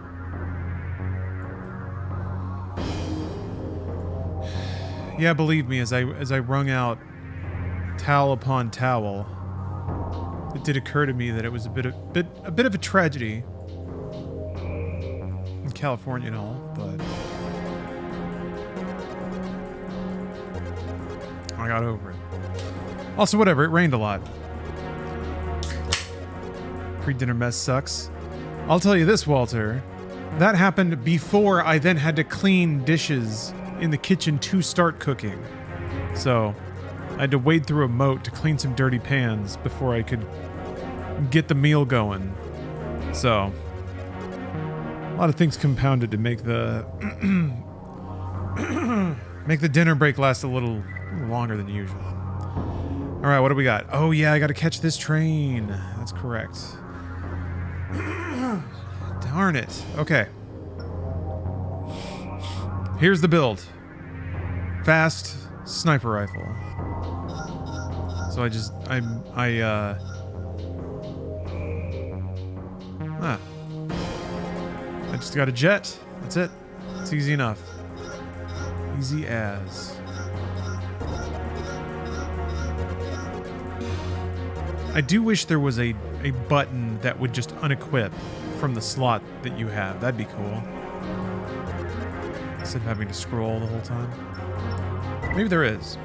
Yeah, believe me, as I wrung out towel upon towel, it did occur to me that it was a bit of a tragedy in California and all, but I got over it. Also, whatever, it rained a lot. Pre-dinner mess sucks. I'll tell you this, Walter. That happened before I then had to clean dishes in the kitchen to start cooking. So, I had to wade through a moat to clean some dirty pans before I could get the meal going. So, a lot of things compounded to make the make the dinner break last a little longer than usual. All right, what do we got? Oh yeah, I got to catch this train. That's correct. Darn it. Okay. Here's the build. Fast sniper rifle. So I just got a jet. That's it. It's easy enough. Easy as. I do wish there was a button that would just unequip from the slot that you have. That'd be cool. Instead of having to scroll the whole time. Maybe there is.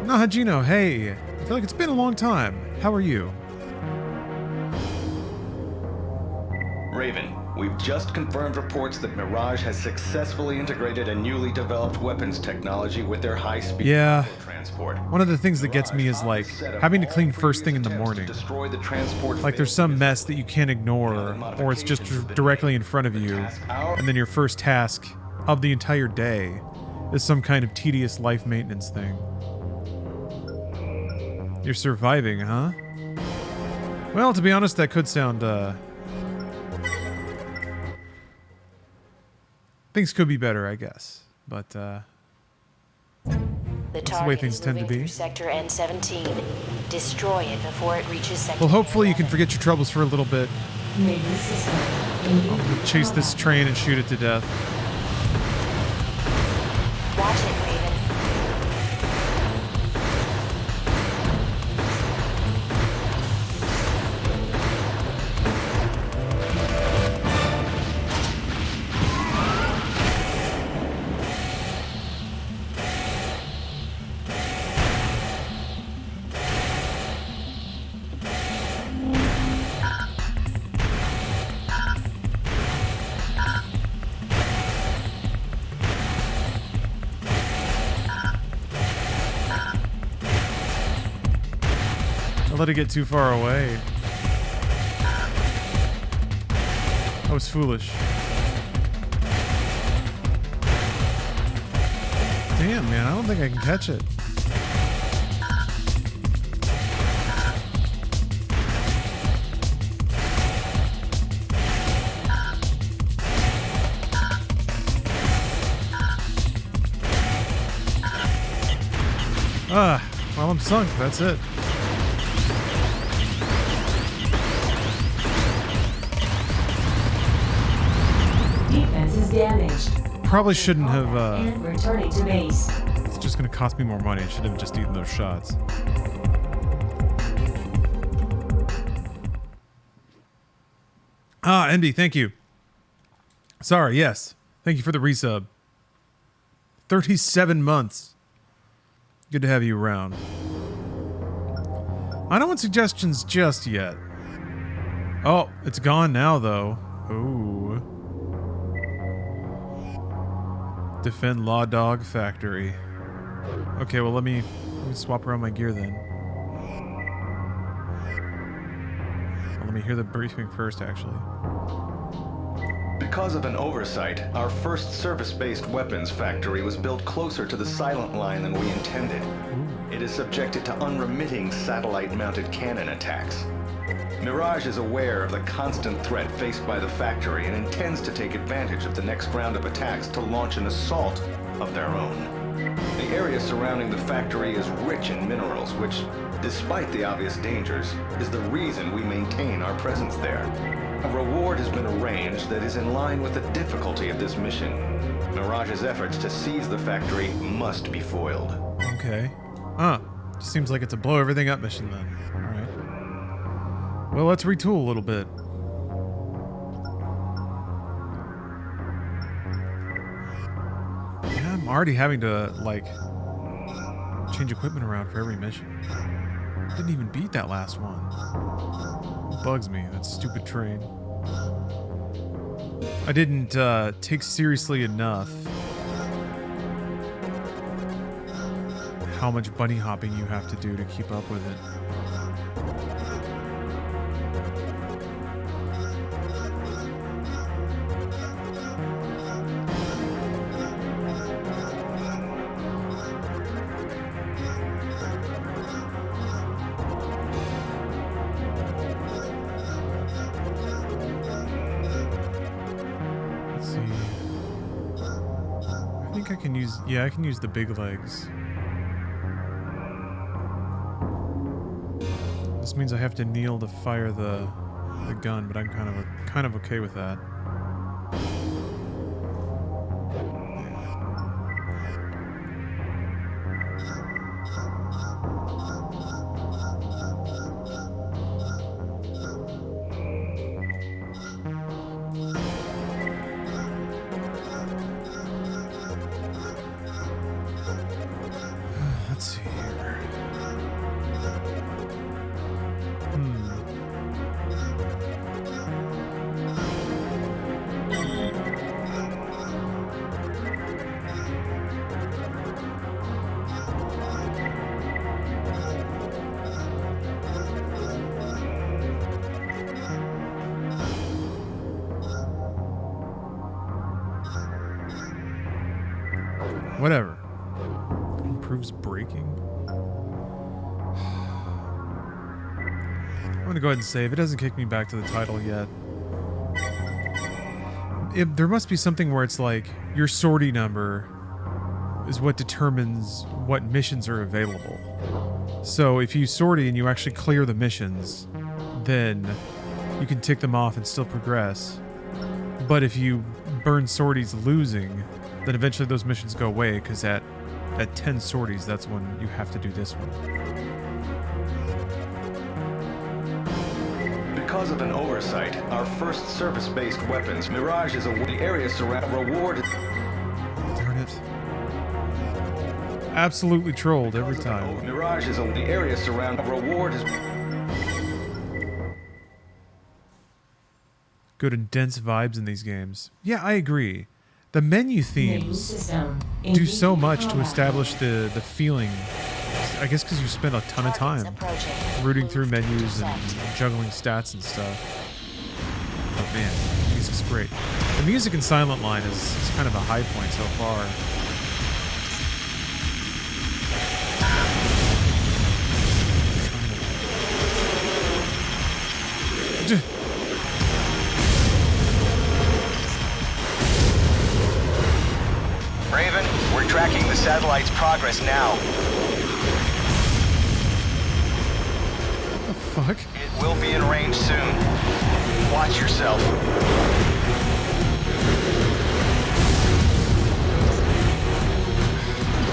No, Hajino, hey. I feel like it's been a long time. How are you? Raven, we've just confirmed reports that Mirage has successfully integrated a newly developed weapons technology with their high-speed transport. One of the things that gets me is like having to clean first thing in the morning. Like there's some mess that you can't ignore, or it's just directly in front of you, and then your first task of the entire day is some kind of tedious life maintenance thing. You're surviving, huh? Well, to be honest, that could sound, things could be better, I guess. But, that's the way things tend to be. Sector N17. Destroy it before it reaches sector. Well, hopefully you can forget your troubles for a little bit. I'll chase this train and shoot it to death. Watch it, Raven. let it get too far away. I was foolish. Damn, man, I don't think I can catch it. Well, I'm sunk. That's it. Defense is damaged. Probably shouldn't have, And returning to base. it's just gonna cost me more money. I should have just eaten those shots. Ah, Envy, thank you. Sorry, yes. Thank you for the resub. 37 months. Good to have you around. I don't want suggestions just yet. Oh, it's gone now, though. Ooh. Defend Law Dog Factory. Okay, well, let me swap around my gear then. Well, let me hear the briefing first, actually. Because of an oversight, our first surface-based weapons factory was built closer to the Silent Line than we intended. It is subjected to unremitting satellite-mounted cannon attacks. Mirage is aware of the constant threat faced by the factory and intends to take advantage of the next round of attacks to launch an assault of their own. The area surrounding the factory is rich in minerals, which, despite the obvious dangers, is the reason we maintain our presence there. A reward has been arranged that is in line with the difficulty of this mission. Mirage's efforts to seize the factory must be foiled. Okay. Just seems like it's a blow everything up mission then. Alright. Well, let's retool a little bit. Yeah, I'm already having to, like, change equipment around for every mission. Didn't even beat that last one. It bugs me, that stupid train. I didn't take seriously enough how much bunny hopping you have to do to keep up with it. Yeah, I can use the big legs. This means I have to kneel to fire the gun, but I'm kind of okay with that. Whatever. Improves braking. I'm gonna go ahead and save. It doesn't kick me back to the title yet. There must be something where it's like your sortie number is what determines what missions are available. So if you sortie and you actually clear the missions, then you can tick them off and still progress. But if you burn sorties losing, then eventually those missions go away, because at 10 sorties, that's when you have to do this one. Because of an oversight, our first surface-based weapons, Mirage is the area surround reward. Darn it. Absolutely trolled every time. Mirage is the area surround reward is. Good and dense vibes in these games. Yeah, I agree. The menu themes do so much to establish the feeling I guess because you spend a ton of time rooting through menus and juggling stats and stuff. Oh man, the music's great. The music in Silent Line is kind of a high point so far. Raven, we're tracking the satellite's progress now. What the fuck? It will be in range soon. Watch yourself.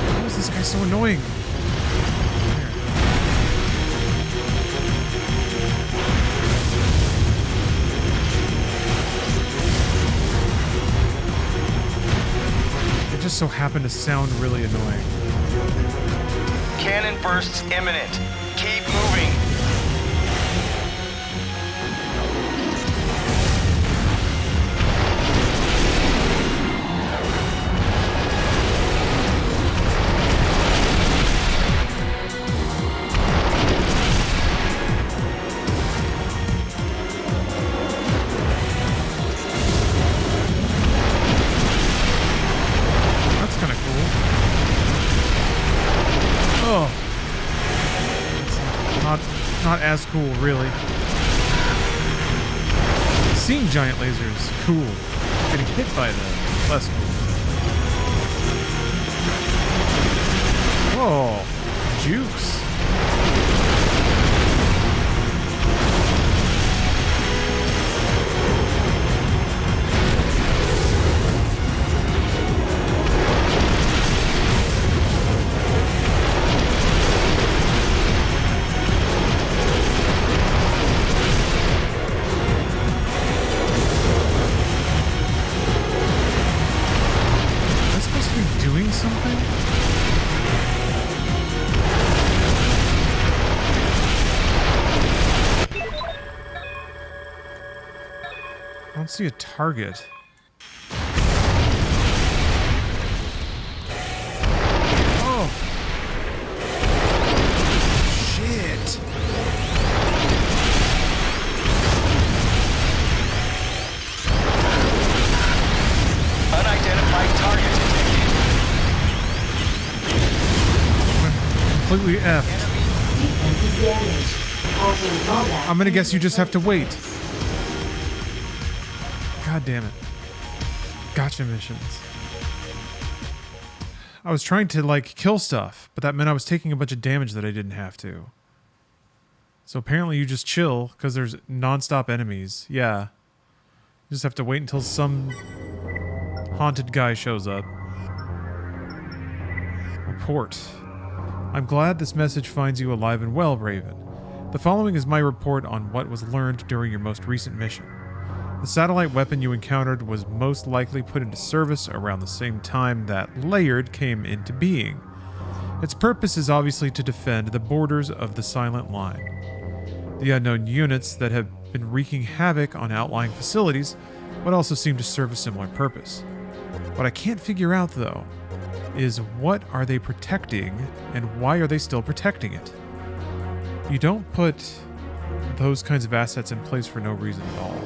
Why is this guy so annoying? It just so happened to sound really annoying. Cannon bursts imminent. Keep moving. Not as cool, really. Seeing giant lasers, cool. Getting hit by them, less cool. Whoa, jukes. Something? I don't see a target. Oh! Shit! Unidentified target detected. Completely effed. I'm gonna guess you just have to wait. God damn it. Gotcha missions. I was trying to, like, kill stuff, but that meant I was taking a bunch of damage that I didn't have to. So apparently you just chill, because there's non-stop enemies. Yeah. You just have to wait until some haunted guy shows up. Report. I'm glad this message finds you alive and well, Raven. The following is my report on what was learned during your most recent mission. The satellite weapon you encountered was most likely put into service around the same time that Layered came into being. Its purpose is obviously to defend the borders of the Silent Line. The unknown units that have been wreaking havoc on outlying facilities would also seem to serve a similar purpose. What I can't figure out, though, is what are they protecting and why are they still protecting it? You don't put those kinds of assets in place for no reason at all.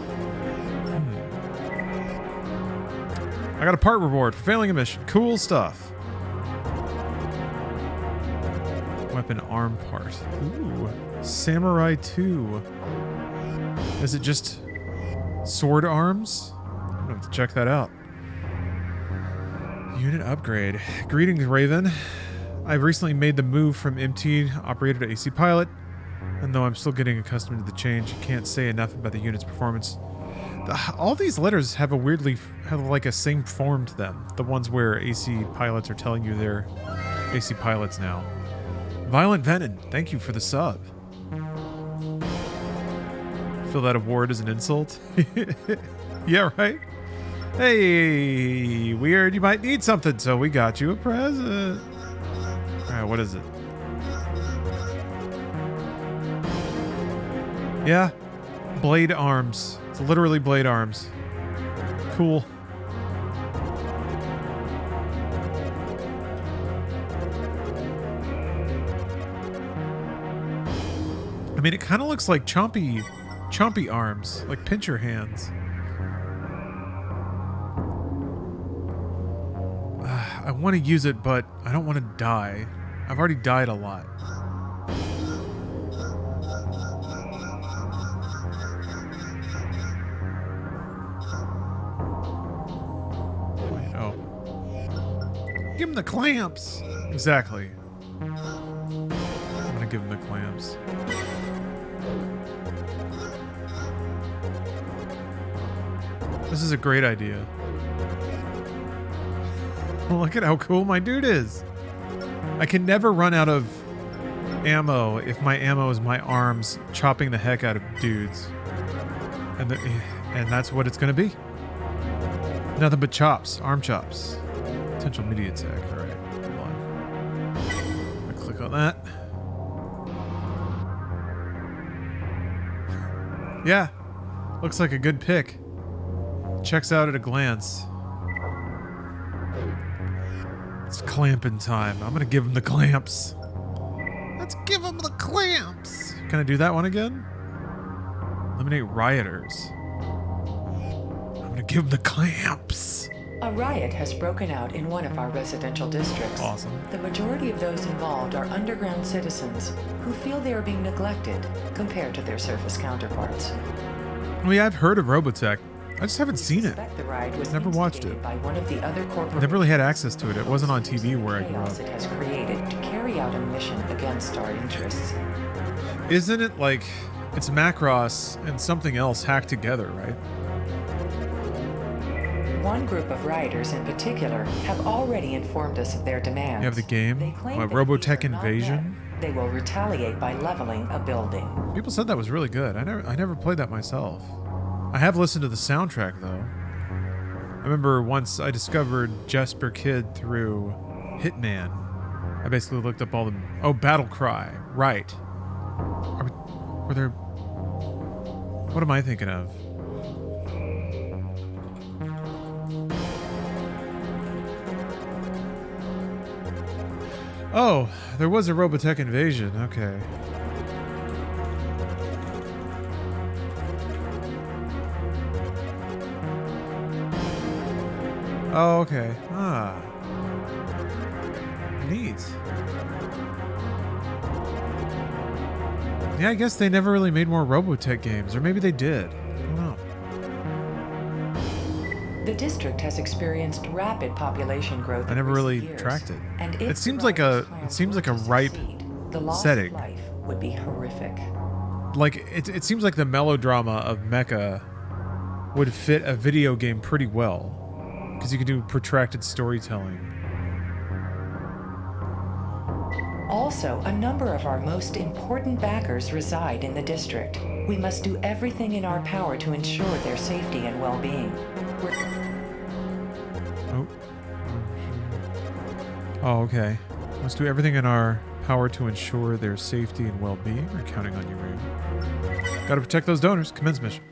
I got a part reward for failing a mission. Cool stuff. Weapon arm part. Ooh. Samurai 2. Is it just sword arms? I'm gonna have to check that out. Unit upgrade. Greetings, Raven. I've recently made the move from MT operator to AC pilot, and though I'm still getting accustomed to the change, I can't say enough about the unit's performance. All these letters have like a same form to them. The ones where AC pilots are telling you they're AC pilots now. Violent Venom, thank you for the sub. Feel that award as an insult? Yeah, right? Hey, weird, you might need something, so we got you a present. Alright, what is it? Yeah, blade arms. It's literally blade arms. Cool. mean, it kind of looks like chompy arms, like pincher hands. I want to use it, but I don't want to die. I've already died a lot. Wait, oh. Give him the clamps! Exactly. I'm gonna give him the clamps. This is a great idea. Look at how cool my dude is. I can never run out of ammo if my ammo is my arms chopping the heck out of dudes. And that's what it's going to be. Nothing but chops. Arm chops. Potential media attack. All right. Hold on. I click on that. Yeah. Looks like a good pick. Checks out at a glance. It's clamping time. I'm gonna give him the clamps. Let's give him the clamps. Can I do that one again? Eliminate rioters. I'm gonna give him the clamps. A riot has broken out in one of our residential districts. Awesome. The majority of those involved are underground citizens who feel they are being neglected compared to their surface counterparts. Oh yeah, I've heard of Robotech. I just haven't seen it. The riot was Never watched it. by one of the other corporations. Never really had access to it. It wasn't on TV where I grew up. It has created to carry out a mission against our interests. Isn't it like it's Macross and something else hacked together, right? One group of rioters in particular have already informed us of their demands. You have the game? They claim What, that Robotech if these are not Invasion? met, they will retaliate by leveling a building. People said that was really good. I never played that myself. I have listened to the soundtrack though. I remember once I discovered Jesper Kid through Hitman. I basically looked up all the... Oh, Battle Cry. Right. Were there... What am I thinking of? Oh, there was a Robotech Invasion. Okay. Oh, okay. Ah. Neat. Yeah, I guess they never really made more Robotech games, or maybe they did. I don't know. The district has experienced rapid population growth. I never in really recent years, tracked it. And It seems like a ripe the loss setting. of life would be horrific. Like it seems like the melodrama of Mecha would fit a video game pretty well. Because you can do protracted storytelling. Also, a number of our most important backers reside in the district. We must do everything in our power to ensure their safety and well-being. Oh, okay. Must do everything in our power to ensure their safety and well-being. We're counting on you, Raven. Gotta protect those donors. Commence mission.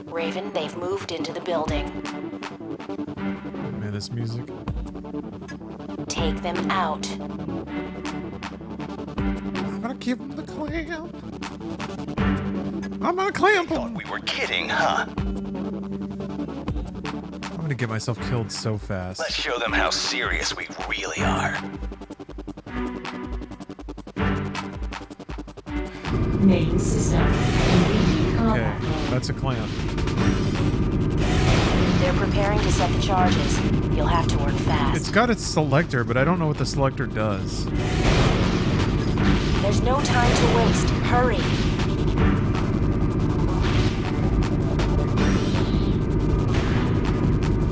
Raven, they've moved into the building. Man, this music. Take them out. I'm gonna give him the clamp. I'm gonna clamp him. Thought we were kidding, huh? I'm gonna get myself killed so fast. Let's show them how serious we really are. Main system. Okay, that's a clamp. They're preparing to set the charges. You'll have to work fast. It's got its selector, but I don't know what the selector does. There's no time to waste. Hurry.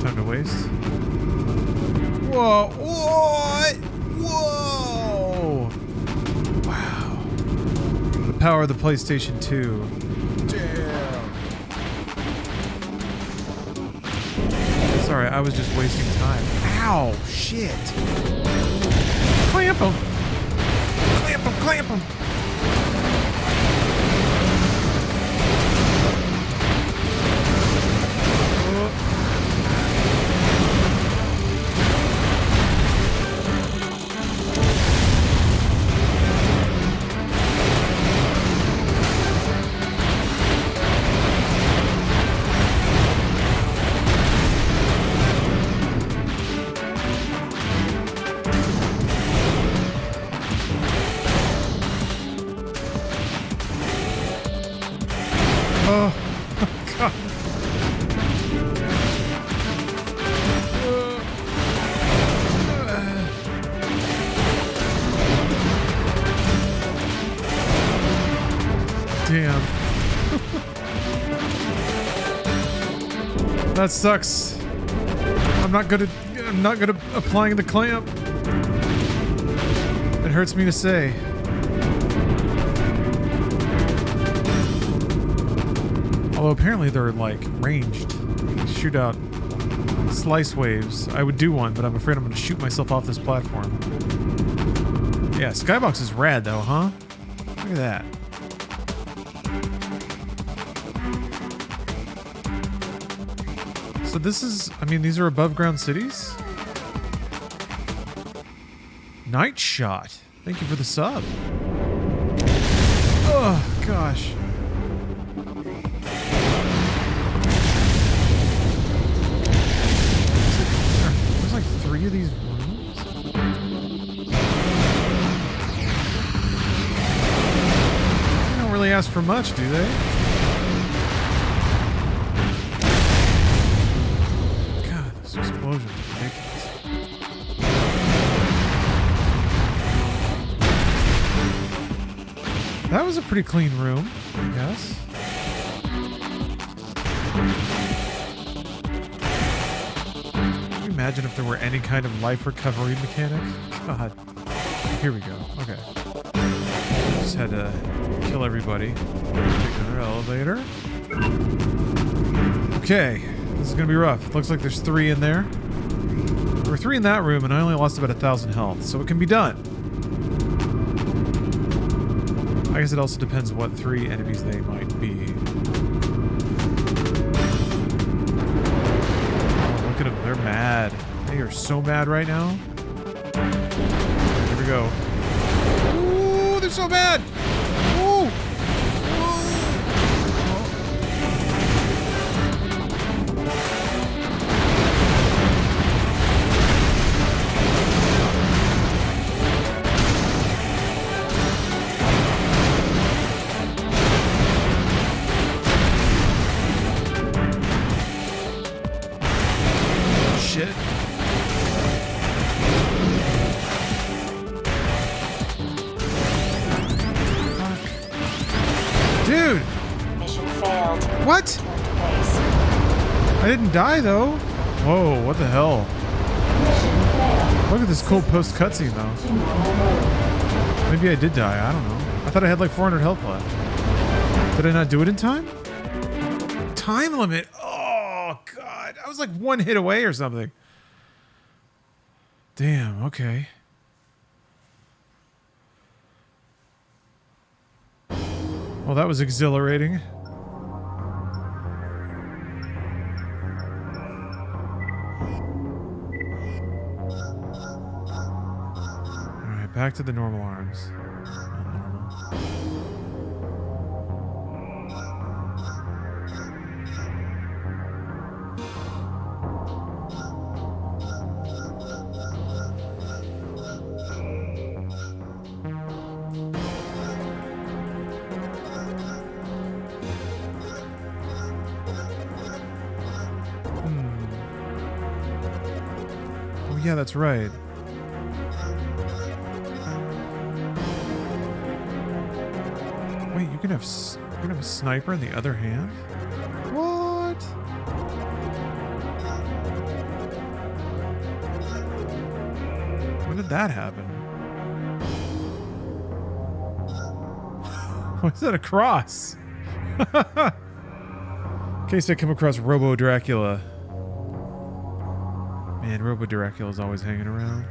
Time to waste. Whoa! What? Whoa! Wow. The power of the PlayStation 2. Damn. Sorry, I was just wasting time. Ow! Shit! Clamp him! Clamp him! Clamp him! That sucks. I'm not good at applying the clamp. It hurts me to say. Although apparently they're like ranged. Shoot out slice waves. I would do one, but I'm afraid I'm going to shoot myself off this platform. Yeah, Skybox is rad though, huh? Look at that. So this is, I mean, these are above ground cities? Night Shot. Thank you for the sub. Oh, gosh. There's like 3 of these rooms? They don't really ask for much, do they? God, this explosion is ridiculous. That was a pretty clean room, I guess. Can you imagine if there were any kind of life recovery mechanic? God. Here we go. Okay. Just had to kill everybody. Take another elevator. Okay. This is gonna be rough. Looks like there's 3 in there. There were 3 in that room, and I only lost about 1,000 health, so it can be done. I guess it also depends what 3 enemies they might be. Oh, look at them. They're mad. They are so mad right now. Here we go. Ooh, they're so mad. Ooh. Dude! Mission failed. What? Return to base. I didn't die though. Whoa, what the hell? Look at this cool post cutscene though. Maybe I did die, I don't know. I thought I had like 400 health left. Did I not do it in time? Time limit? Oh god, I was like 1 hit away or something. Damn, okay. Well, that was exhilarating. Alright, back to the normal arms. Not normal. Yeah, that's right. Wait, you can have a sniper in the other hand? What? When did that happen? What's that across? In case I come across Robo Dracula. Man, Robo Dracula's always hanging around.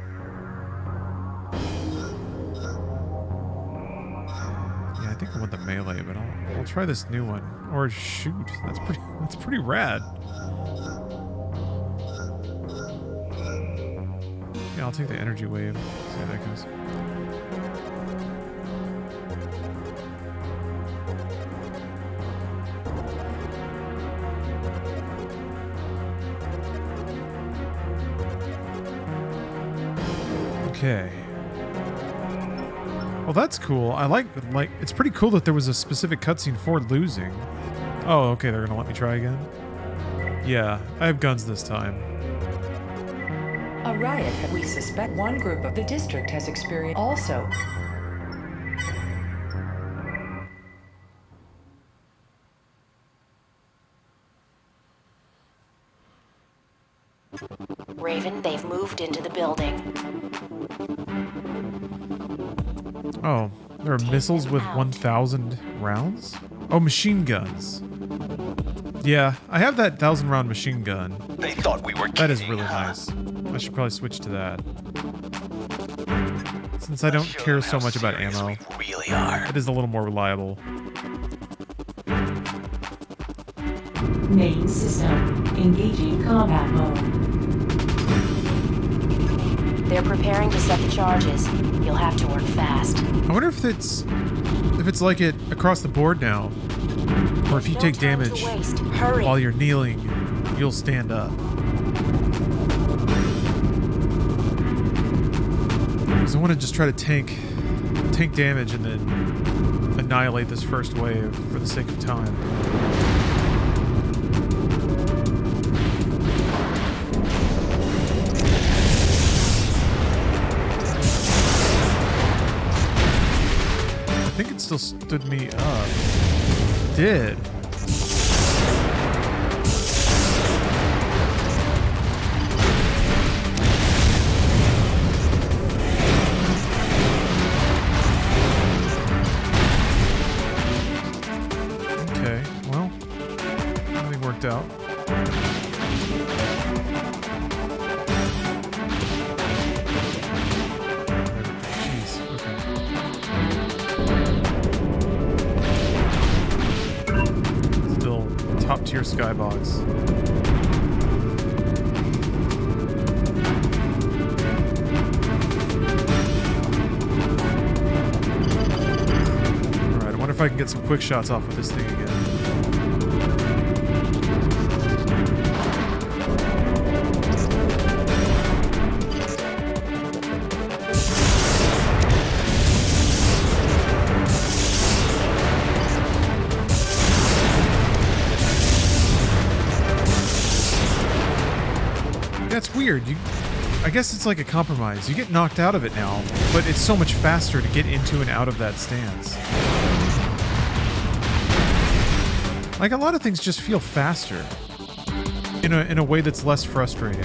Yeah, I think I want the melee, but I'll try this new one. Or shoot. That's pretty rad. Yeah, I'll take the energy wave. See how that goes. Okay. Well, that's cool. I like it's pretty cool that there was a specific cutscene for losing. Oh, okay, they're gonna let me try again. Yeah, I have guns this time. A riot, we suspect one group of the district has experienced also. Raven, they've moved into the building. Oh, there are missiles with 1,000 rounds? Oh, machine guns. Yeah, I have that 1,000-round machine gun. They thought we were kidding. That is really nice. I should probably switch to that. Since I don't care so much about ammo, We really are. it is a little more reliable. Main system. Engaging combat mode. They're preparing to set the charges. You'll have to work fast. I wonder if it's like it across the board now, or if you No take time to damage waste. Hurry. while you're kneeling, you'll stand up. Because I want to just try to tank damage and then annihilate this first wave for the sake of time. I think it still stood me up. It did. Okay, well, everything worked out. Jeez, okay. Still top tier skybox. Alright, I wonder if I can get some quick shots off with this thing again. That's weird. I guess it's like a compromise. You get knocked out of it now, but it's so much faster to get into and out of that stance. Like, a lot of things just feel faster in a way that's less frustrating.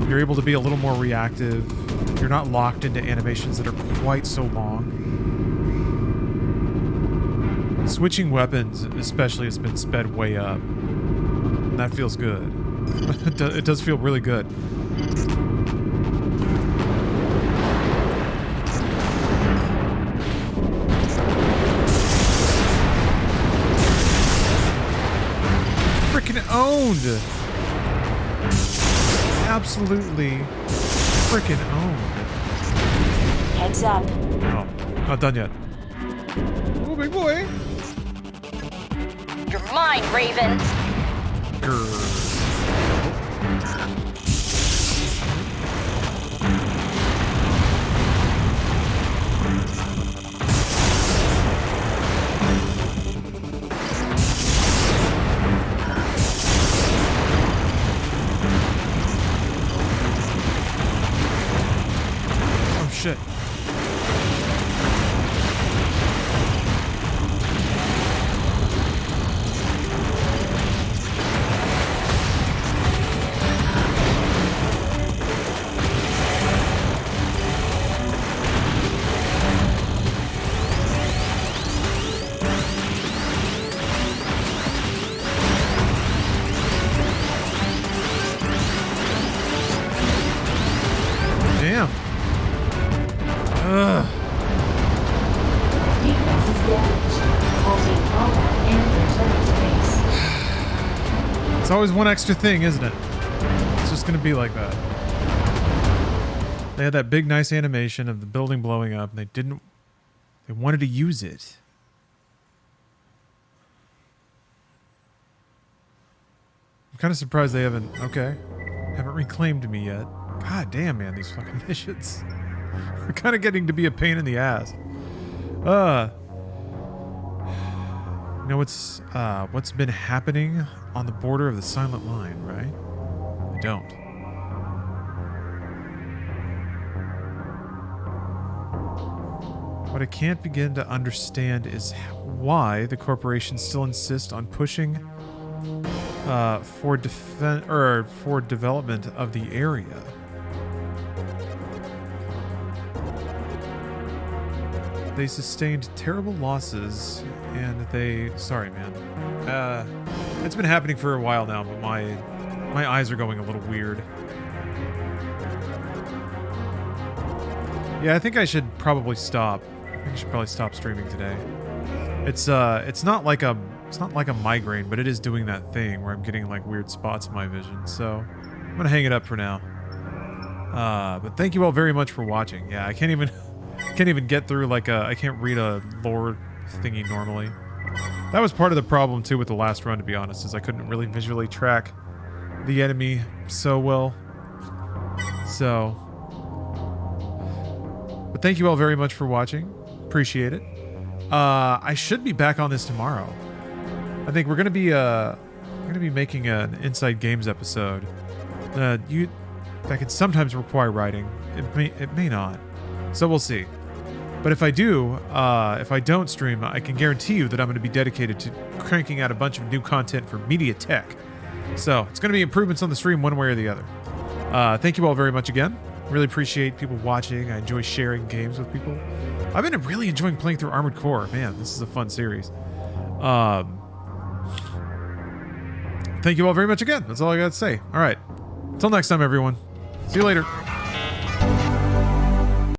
You're able to be a little more reactive. You're not locked into animations that are quite so long. Switching weapons, especially, has been sped way up. And that feels good. It does feel really good. Frickin' owned! Absolutely frickin' owned. Heads up. Oh, not done yet. Oh, big boy! You're mine, Raven. Grr. Oh shit. Damn. Ugh. Defense is damaged. Halting combat and returning to base. It's always one extra thing, isn't it? It's just gonna be like that. They had that big, nice animation of the building blowing up, and they wanted to use it. I'm kind of surprised they haven't reclaimed me yet. God damn, man, these fucking missions. They're kind of getting to be a pain in the ass. You know what's been happening on the border of the Silent Line, right? I don't. What I can't begin to understand is why the corporations still insist on pushing for development of the area. They sustained terrible losses, and they... Sorry, man. It's been happening for a while now, but my eyes are going a little weird. Yeah, I think I should probably stop. I think I should probably stop streaming today. It's not like a migraine, but it is doing that thing where I'm getting like weird spots in my vision. So I'm gonna hang it up for now. But thank you all very much for watching. Yeah, I can't even get through like I can't read a lore thingy normally. That was part of the problem too with the last run, to be honest, is I couldn't really visually track the enemy so well. So, but thank you all very much for watching. Appreciate it. I should be back on this tomorrow. I think we're gonna be making an Inside Games episode. That can sometimes require writing. It may not. So we'll see. But if I do, if I don't stream, I can guarantee you that I'm going to be dedicated to cranking out a bunch of new content for Media Tech. So it's going to be improvements on the stream one way or the other. Thank you all very much again. Really appreciate people watching. I enjoy sharing games with people. I've been really enjoying playing through Armored Core. Man, this is a fun series. Thank you all very much again. That's all I got to say. All right. Until next time, everyone. See you later.